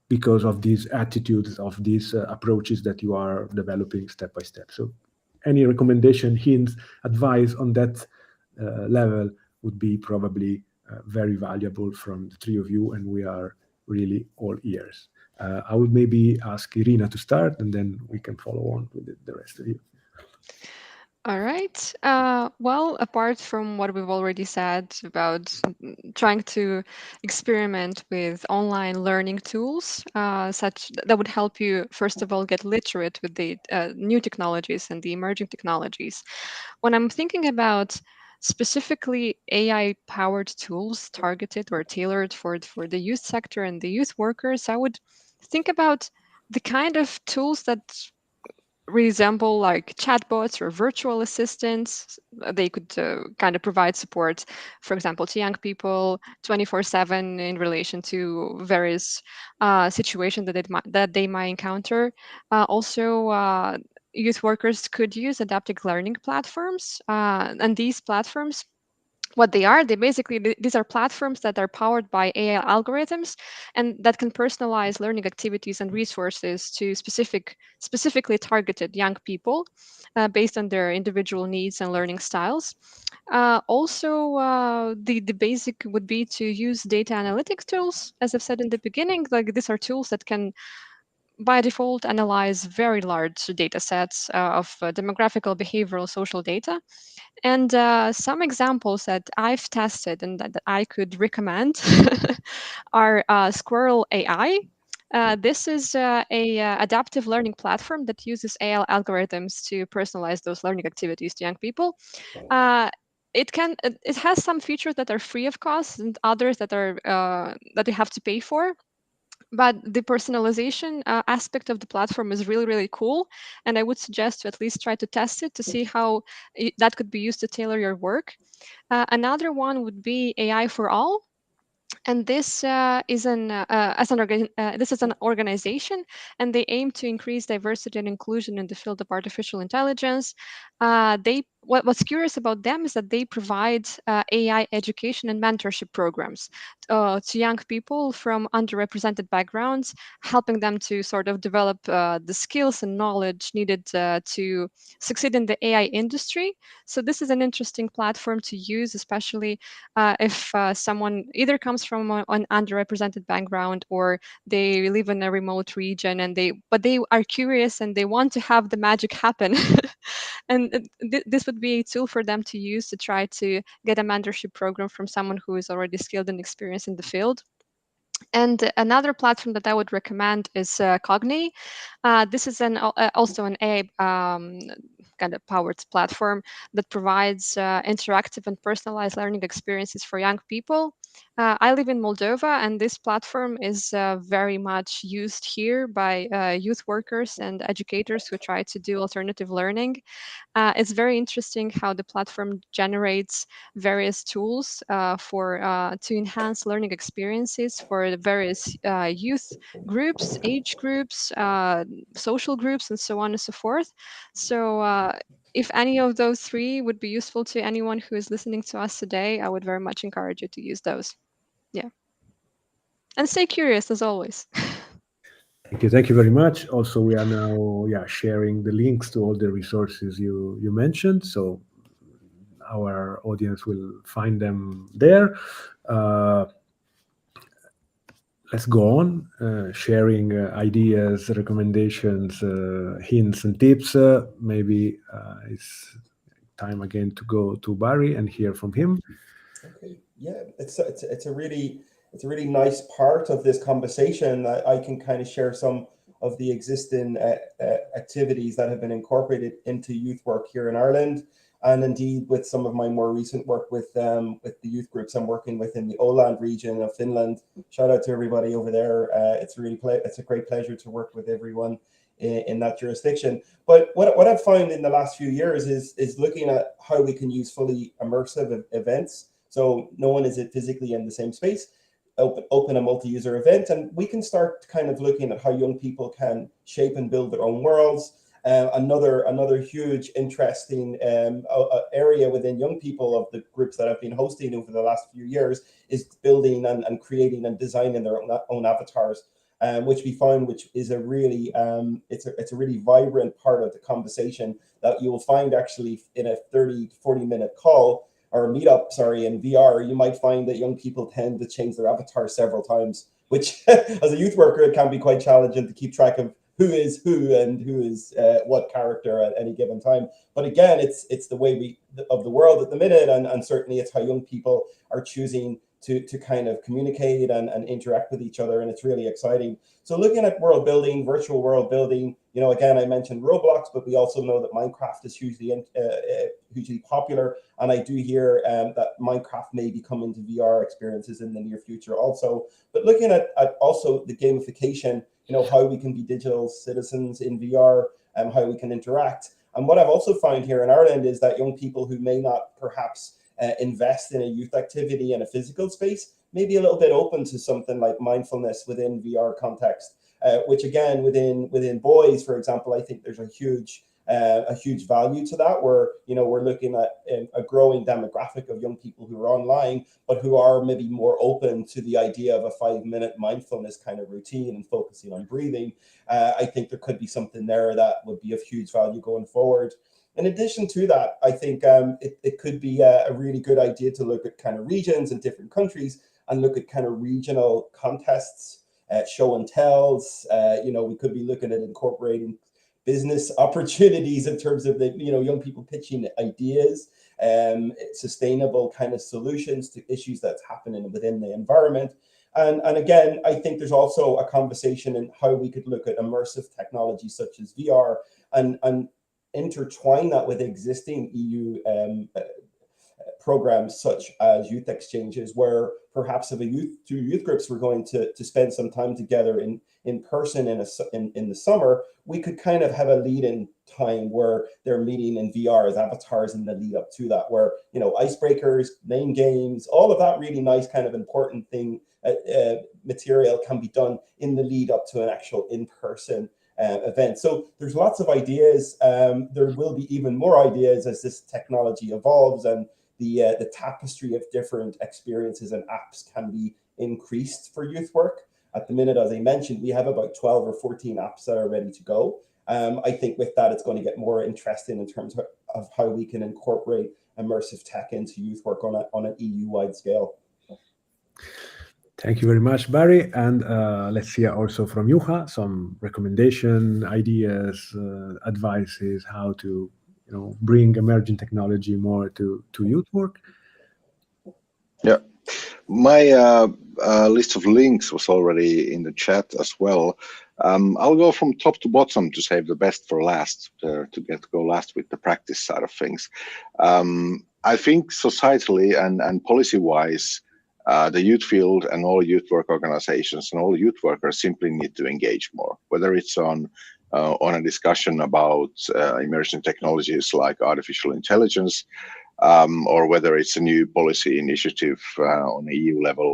because of these attitudes, of these approaches that you are developing step by step. So any recommendation, hints, advice on that level would be probably very valuable from the three of you, and we are really all ears. I would maybe ask Irina to start, and then we can follow on with the rest of you. All right. Well, apart from what we've already said about trying to experiment with online learning tools, such that would help you, first of all, get literate with the new technologies and the emerging technologies. When I'm thinking about specifically AI-powered tools targeted or tailored for the youth sector and the youth workers, I would think about the kind of tools that resemble like chatbots or virtual assistants. They could kind of provide support, for example, to young people 24/7 in relation to various situations that they might encounter. Also, youth workers could use adaptive learning platforms, and these platforms, what they basically these are platforms that are powered by AI algorithms and that can personalize learning activities and resources to specifically targeted young people based on their individual needs and learning styles. Also, the basic would be to use data analytics tools. As I've said in the beginning, like these are tools that can by default analyze very large data sets of demographical, behavioral, social data. And some examples that I've tested and that I could recommend are Squirrel AI. This is a adaptive learning platform that uses AI algorithms to personalize those learning activities to young people. Uh, it has some features that are free of cost and others that are that you have to pay for, but the personalization aspect of the platform is really, really cool, and I would suggest to at least try to test it to see how that could be used to tailor your work. Another one would be AI for All, and this is this is an organization, and they aim to increase diversity and inclusion in the field of artificial intelligence. What's curious about them is that they provide AI education and mentorship programs to young people from underrepresented backgrounds, helping them to sort of develop the skills and knowledge needed to succeed in the AI industry. So this is an interesting platform to use, especially if someone either comes from an underrepresented background or they live in a remote region and they are curious and they want to have the magic happen. And this would be a tool for them to use to try to get a mentorship program from someone who is already skilled and experienced in the field. And another platform that I would recommend is Cogni. This is also an AI kind of powered platform that provides interactive and personalized learning experiences for young people. I live in Moldova, and this platform is very much used here by youth workers and educators who try to do alternative learning. It's very interesting how the platform generates various tools for to enhance learning experiences for the various youth groups, age groups, social groups, and so on and so forth. So if any of those three would be useful to anyone who is listening to us today, I would very much encourage you to use those. Yeah. And stay curious as always. Thank you very much. Also, we are now sharing the links to all the resources you mentioned, so our audience will find them there. Let's go on sharing ideas, recommendations, hints, and tips. Maybe it's time again to go to Barry and hear from him. Okay, yeah, it's a really nice part of this conversation. I can kind of share some of the existing activities that have been incorporated into youth work here in Ireland, and indeed with some of my more recent work with the youth groups I'm working with in the Åland region of Finland. Shout out to everybody over there. It's a great pleasure to work with everyone in that jurisdiction. But what I've found in the last few years is looking at how we can use fully immersive events. So no one is physically in the same space. Open a multi-user event, and we can start kind of looking at how young people can shape and build their own worlds. Another huge interesting area within young people of the groups that I've been hosting over the last few years is building and creating and designing their own avatars, which we find which is a really it's a really vibrant part of the conversation that you will find actually in a 30 to 40 minute call or meetup, in VR. You might find that young people tend to change their avatar several times, which as a youth worker, it can be quite challenging to keep track of who is who and who is what character at any given time. But again, it's the way of the world at the minute, and certainly it's how young people are choosing to kind of communicate and interact with each other, and it's really exciting. So looking at world building, virtual world building, again, I mentioned Roblox, but we also know that Minecraft is hugely popular, and I do hear that Minecraft may be coming to VR experiences in the near future also. But looking at also the gamification, how we can be digital citizens in VR, and how we can interact. And what I've also found here in Ireland is that young people who may not perhaps invest in a youth activity in a physical space may be a little bit open to something like mindfulness within VR context, which again, within boys, for example, I think there's a huge value to that, where we're looking at a growing demographic of young people who are online, but who are maybe more open to the idea of a 5-minute mindfulness kind of routine and focusing on breathing. I think there could be something there that would be of huge value going forward. In addition to that, I think it could be a really good idea to look at kind of regions and different countries and look at kind of regional contests, show and tells. We could be looking at incorporating business opportunities in terms of the young people pitching ideas, sustainable kind of solutions to issues that's happening within the environment. And again, I think there's also a conversation in how we could look at immersive technology such as VR and intertwine that with existing EU programs such as youth exchanges, where perhaps if two youth groups were going to spend some time together in person in the summer, we could kind of have a lead-in time where they're meeting in VR as avatars in the lead up to that, where icebreakers, name games, all of that really nice kind of important thing material can be done in the lead up to an actual in-person event. So there's lots of ideas. There will be even more ideas as this technology evolves, and the tapestry of different experiences and apps can be increased for youth work. At the minute, as I mentioned, we have about 12 or 14 apps that are ready to go. I think with that, it's going to get more interesting in terms of how we can incorporate immersive tech into youth work on an EU-wide scale. Thank you very much, Barry. And let's hear also from Juha some recommendation, ideas, advices, how to bring emerging technology more to youth work. Yeah, my list of links was already in the chat as well. I'll go from top to bottom to save the best for last, to go last with the practice side of things. I think societally and policy-wise, the youth field and all youth work organizations and all youth workers simply need to engage more, whether it's on a discussion about emerging technologies like artificial intelligence, or whether it's a new policy initiative on the EU level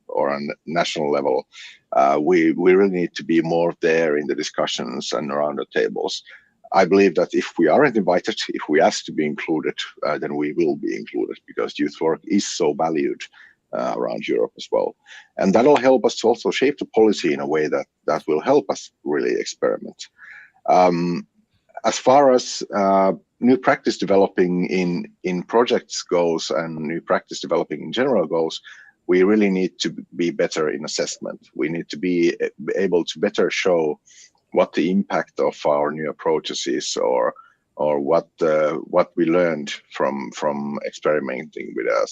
or on national level. We really need to be more there in the discussions and around the tables. I believe that if we aren't invited, if we ask to be included, then we will be included, because youth work is so valued around Europe as well. And that'll help us to also shape the policy in a way that will help us really experiment. As far as new practice developing in projects goes and new practice developing in general goes, we really need to be better in assessment. We need to be able to better show what the impact of our new approaches is, or what we learned from experimenting with a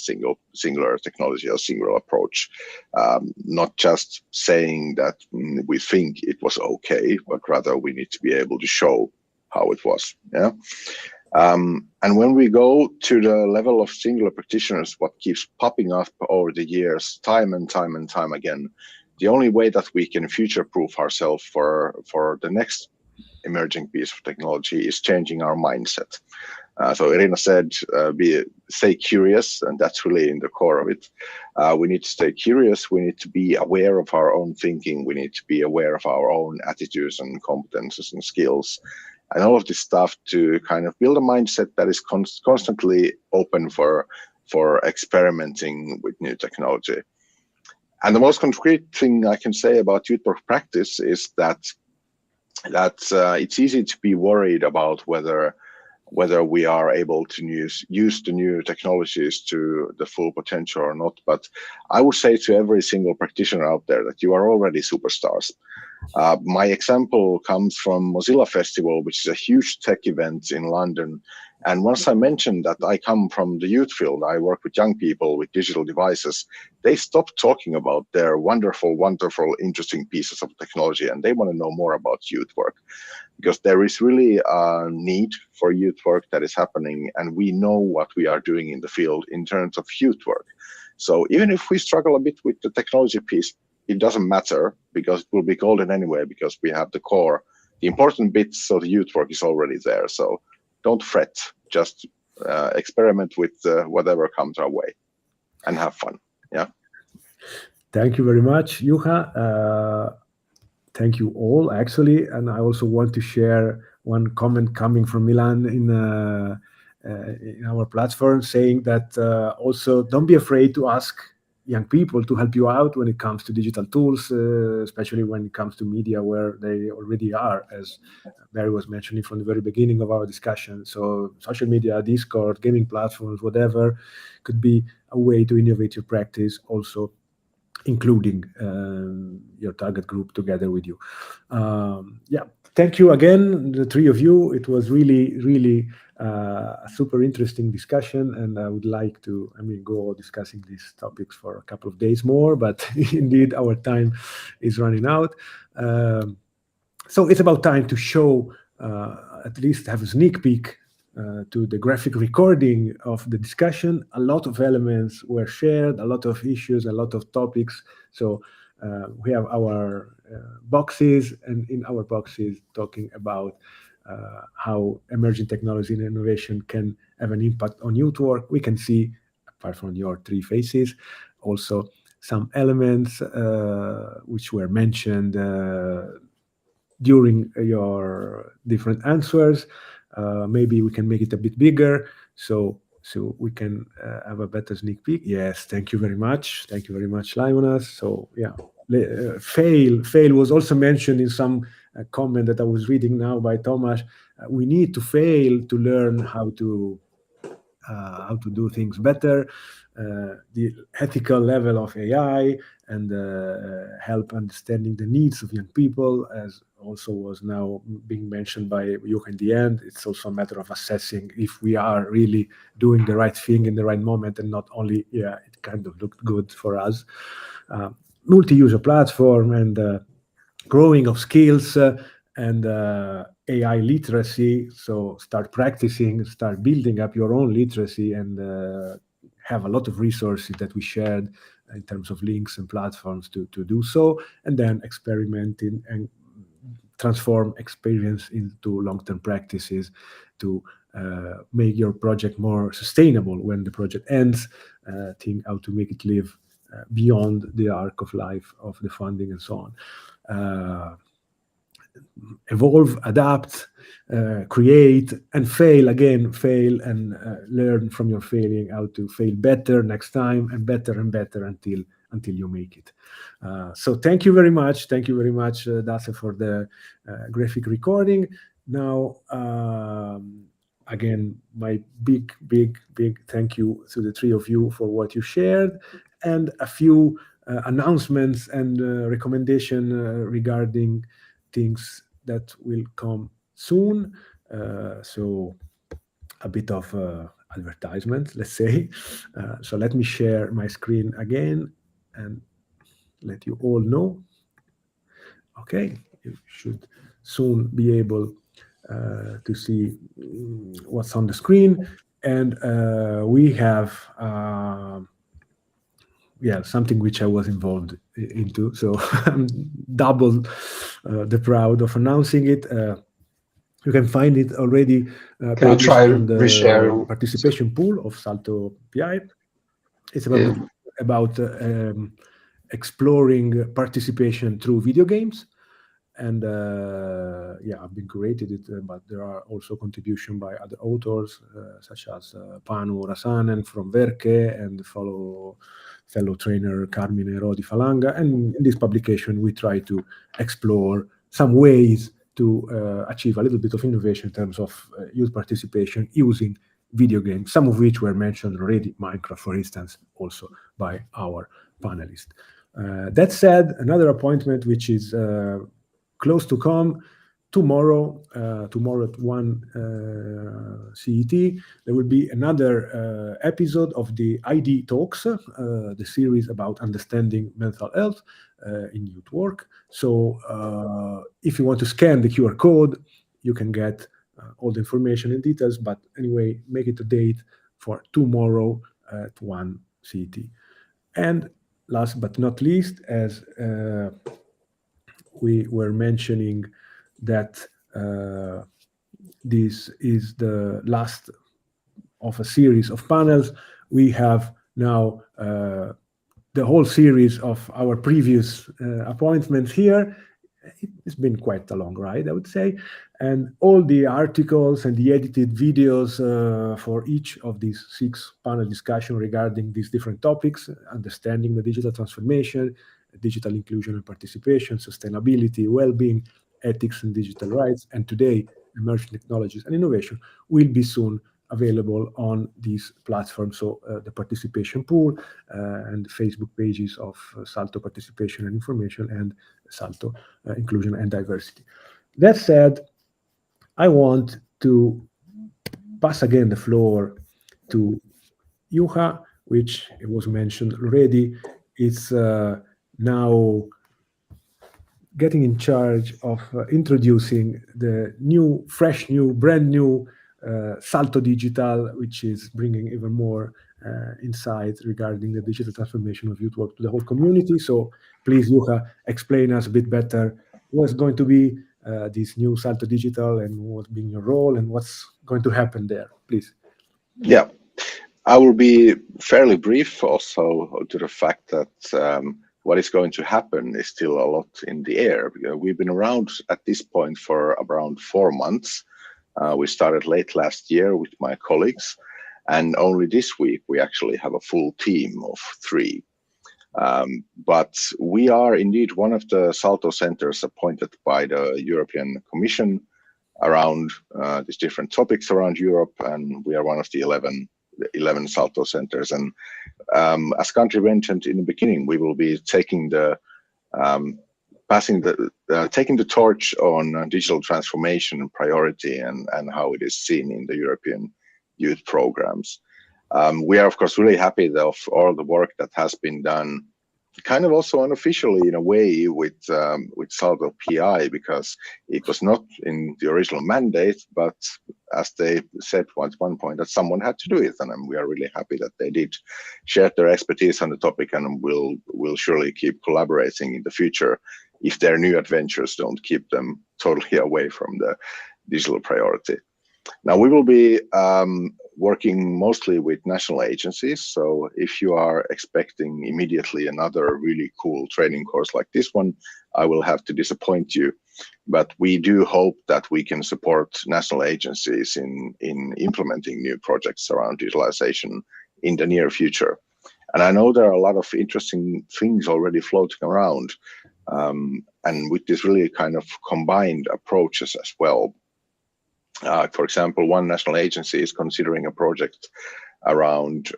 singular technology or singular approach. Not just saying that we think it was okay, but rather we need to be able to show how it was. Yeah. And when we go to the level of singular practitioners, what keeps popping up over the years, time and time again, the only way that we can future-proof ourselves for the next emerging piece of technology is changing our mindset. So Irina said, stay curious, and that's really in the core of it. We need to stay curious. We need to be aware of our own thinking. We need to be aware of our own attitudes and competences and skills, and all of this stuff to kind of build a mindset that is constantly open for experimenting with new technology. And the most concrete thing I can say about youth work practice is that it's easy to be worried about whether we are able to use the new technologies to the full potential or not. But I would say to every single practitioner out there that you are already superstars. My example comes from Mozilla Festival, which is a huge tech event in London. And once I mentioned that I come from the youth field, I work with young people with digital devices, they stopped talking about their wonderful, interesting pieces of technology, and they want to know more about youth work, because there is really a need for youth work that is happening, and we know what we are doing in the field in terms of youth work. So even if we struggle a bit with the technology piece, it doesn't matter, because it will be golden anyway, because we have the core, the important bits, so the youth work is already there. So don't fret, just experiment with whatever comes our way and have fun. Yeah. Thank you very much, Juha. Thank you all, actually. And I also want to share one comment coming from Milan in our platform, saying that also don't be afraid to ask young people to help you out when it comes to digital tools, especially when it comes to media, where they already are, as Barry was mentioning from the very beginning of our discussion. So social media, Discord, gaming platforms, whatever, could be a way to innovate your practice, also including your target group together with you. Yeah, thank you again, the three of you. It was really a super interesting discussion, and I would like to, go discussing these topics for a couple of days more, but indeed our time is running out. So it's about time to show, at least have a sneak peek to the graphic recording of the discussion. A lot of elements were shared, a lot of issues, a lot of topics. So we have our boxes, and in our boxes talking about how emerging technology and innovation can have an impact on youth work. We can see, apart from your three faces, also some elements which were mentioned during your different answers. Maybe we can make it a bit bigger so we can have a better sneak peek. Yes, thank you very much. Thank you very much, Limonas. So yeah, fail was also mentioned in some comment that I was reading now by Thomas. We need to fail to learn how to do things better. The ethical level of AI and help understanding the needs of young people, as also was now being mentioned by you in the end. It's also a matter of assessing if we are really doing the right thing in the right moment, and not only, yeah, it kind of looked good for us. Multi-user platform and growing of skills and AI literacy. So start practicing, start building up your own literacy, and have a lot of resources that we shared in terms of links and platforms to do so, and then experimenting and transform experience into long-term practices to make your project more sustainable when the project ends. Think how to make it live beyond the arc of life of the funding and so on. Evolve, adapt, create, and fail again. Fail and learn from your failing, how to fail better next time, and better until you make it. So thank you very much. Thank you very much, Dace, for the graphic recording. Now, again, my big thank you to the three of you for what you shared, and a few announcements and recommendation regarding things that will come soon. So a bit of advertisement, let's say. So let me share my screen again and let you all know. Okay, you should soon be able to see what's on the screen. And we have something which I was involved into, so I'm double the proud of announcing it. You can find it already published on the participation pool of SALTO PI. It's about exploring participation through video games. And I've been created it, but there are also contributions by other authors, such as Panu Rasanen from Verke and fellow trainer Carmine Rodi Falanga. And in this publication, we try to explore some ways to achieve a little bit of innovation in terms of youth participation using video games, some of which were mentioned already, Minecraft, for instance, also by our panelists. That said, another appointment which is close to come. Tomorrow at 1 CET, there will be another episode of the ID Talks, the series about understanding mental health in youth work. So if you want to scan the QR code, you can get all the information and details. But anyway, make it a date for tomorrow at 1 CET. And last but not least, as we were mentioning, that this is the last of a series of panels. We have now the whole series of our previous appointments here. It's been quite a long ride, I would say. And all the articles and the edited videos for each of these 6 panel discussions regarding these different topics: understanding the digital transformation, digital inclusion and participation, sustainability, well-being, ethics and digital rights, and today, emerging technologies and innovation, will be soon available on these platforms. So the participation pool and the Facebook pages of SALTO Participation and Information and SALTO Inclusion and Diversity. That said, I want to pass again the floor to Juha, which it was mentioned already. It's now getting in charge of introducing the new, fresh new, brand new SALTO Digital, which is bringing even more insight regarding the digital transformation of youth work to the whole community. So please, Juha, explain us a bit better what's going to be this new SALTO Digital and what's being your role and what's going to happen there, please. Yeah, I will be fairly brief also to the fact that what is going to happen is still a lot in the air. We've been around at this point for around 4 months. We started late last year with my colleagues, and only this week we actually have a full team of 3. But we are indeed one of the SALTO centers appointed by the European Commission around these different topics around Europe, and we are one of the 11 SALTO centers. And as country mentioned in the beginning, we will be taking the taking the torch on digital transformation priority and how it is seen in the European youth programs. We are of course really happy of all the work that has been done, kind of also unofficially in a way with SALTO PI, because it was not in the original mandate, but as they said at one point that someone had to do it, and we are really happy that they did share their expertise on the topic, and will surely keep collaborating in the future if their new adventures don't keep them totally away from the digital priority. Now we will be working mostly with national agencies. So if you are expecting immediately another really cool training course like this one, I will have to disappoint you. But we do hope that we can support national agencies in implementing new projects around digitalization in the near future. And I know there are a lot of interesting things already floating around, and with this really kind of combined approaches as well. For example, one national agency is considering a project around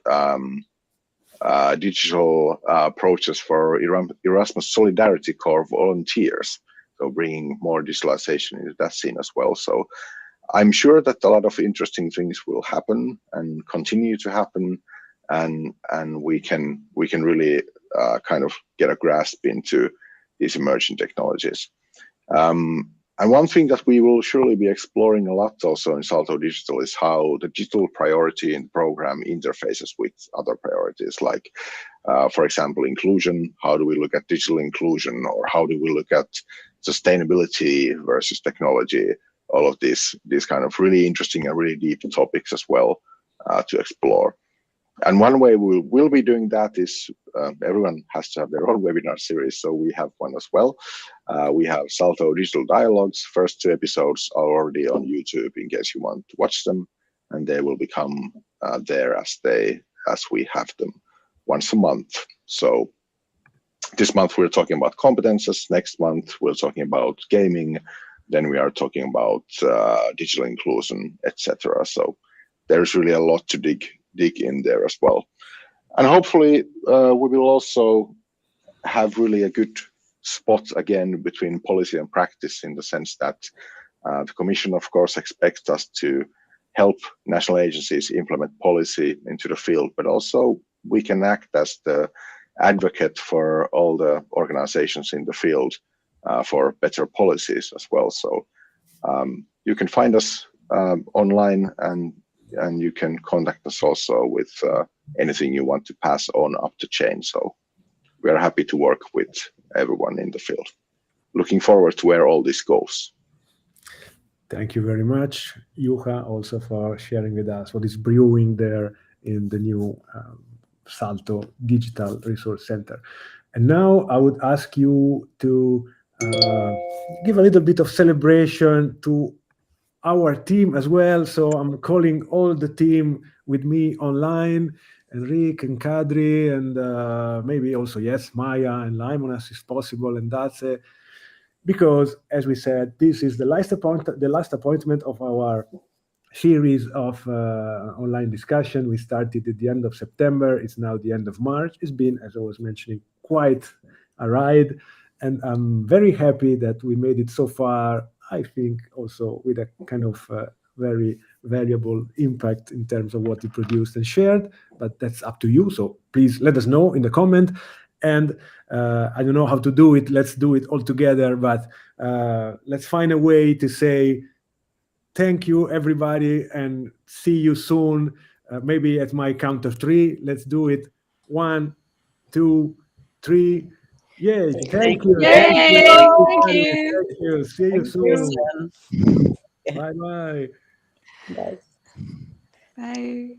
digital approaches for Erasmus Solidarity Corps volunteers, so bringing more digitalization into that scene as well. So I'm sure that a lot of interesting things will happen and continue to happen, and we can really kind of get a grasp into these emerging technologies. And one thing that we will surely be exploring a lot also in SALTO Digital is how the digital priority in the program interfaces with other priorities, like, for example, inclusion. How do we look at digital inclusion, or how do we look at sustainability versus technology? All of these kind of really interesting and really deep topics as well to explore. And one way we'll be doing that is everyone has to have their own webinar series, so we have one as well. We have SALTO Digital Dialogues. First 2 episodes are already on YouTube in case you want to watch them, and they will become there as we have them once a month. So this month we're talking about competences. Next month we're talking about gaming. Then we are talking about digital inclusion, etc. So there's really a lot to dig in there as well. And hopefully we will also have really a good spot again between policy and practice, in the sense that the Commission, of course, expects us to help national agencies implement policy into the field, but also we can act as the advocate for all the organizations in the field for better policies as well. So you can find us online, and you can contact us also with anything you want to pass on up the chain. So we are happy to work with everyone in the field. Looking forward to where all this goes. Thank you very much, Juha, also for sharing with us what is brewing there in the new SALTO Digital Resource Center. And now I would ask you to give a little bit of celebration to our team as well. So I'm calling all the team with me online, Enrique and Kadri, and maybe also, yes, Maya and Limonas is possible, and that's because, as we said, this is the last appointment of our series of online discussion. We started at the end of September. It's now the end of March. It's been, as I was mentioning, quite a ride, and I'm very happy that we made it so far. I think also with a kind of very valuable impact in terms of what we produced and shared, but that's up to you. So please let us know in the comment. And I don't know how to do it. Let's do it all together, but let's find a way to say thank you, everybody, and see you soon. Maybe at my count of 3. Let's do it. 1, 2, 3. Yay! Thank you. Yay! Thank Thank you. Thank you. See you soon. Bye bye. Bye. Bye.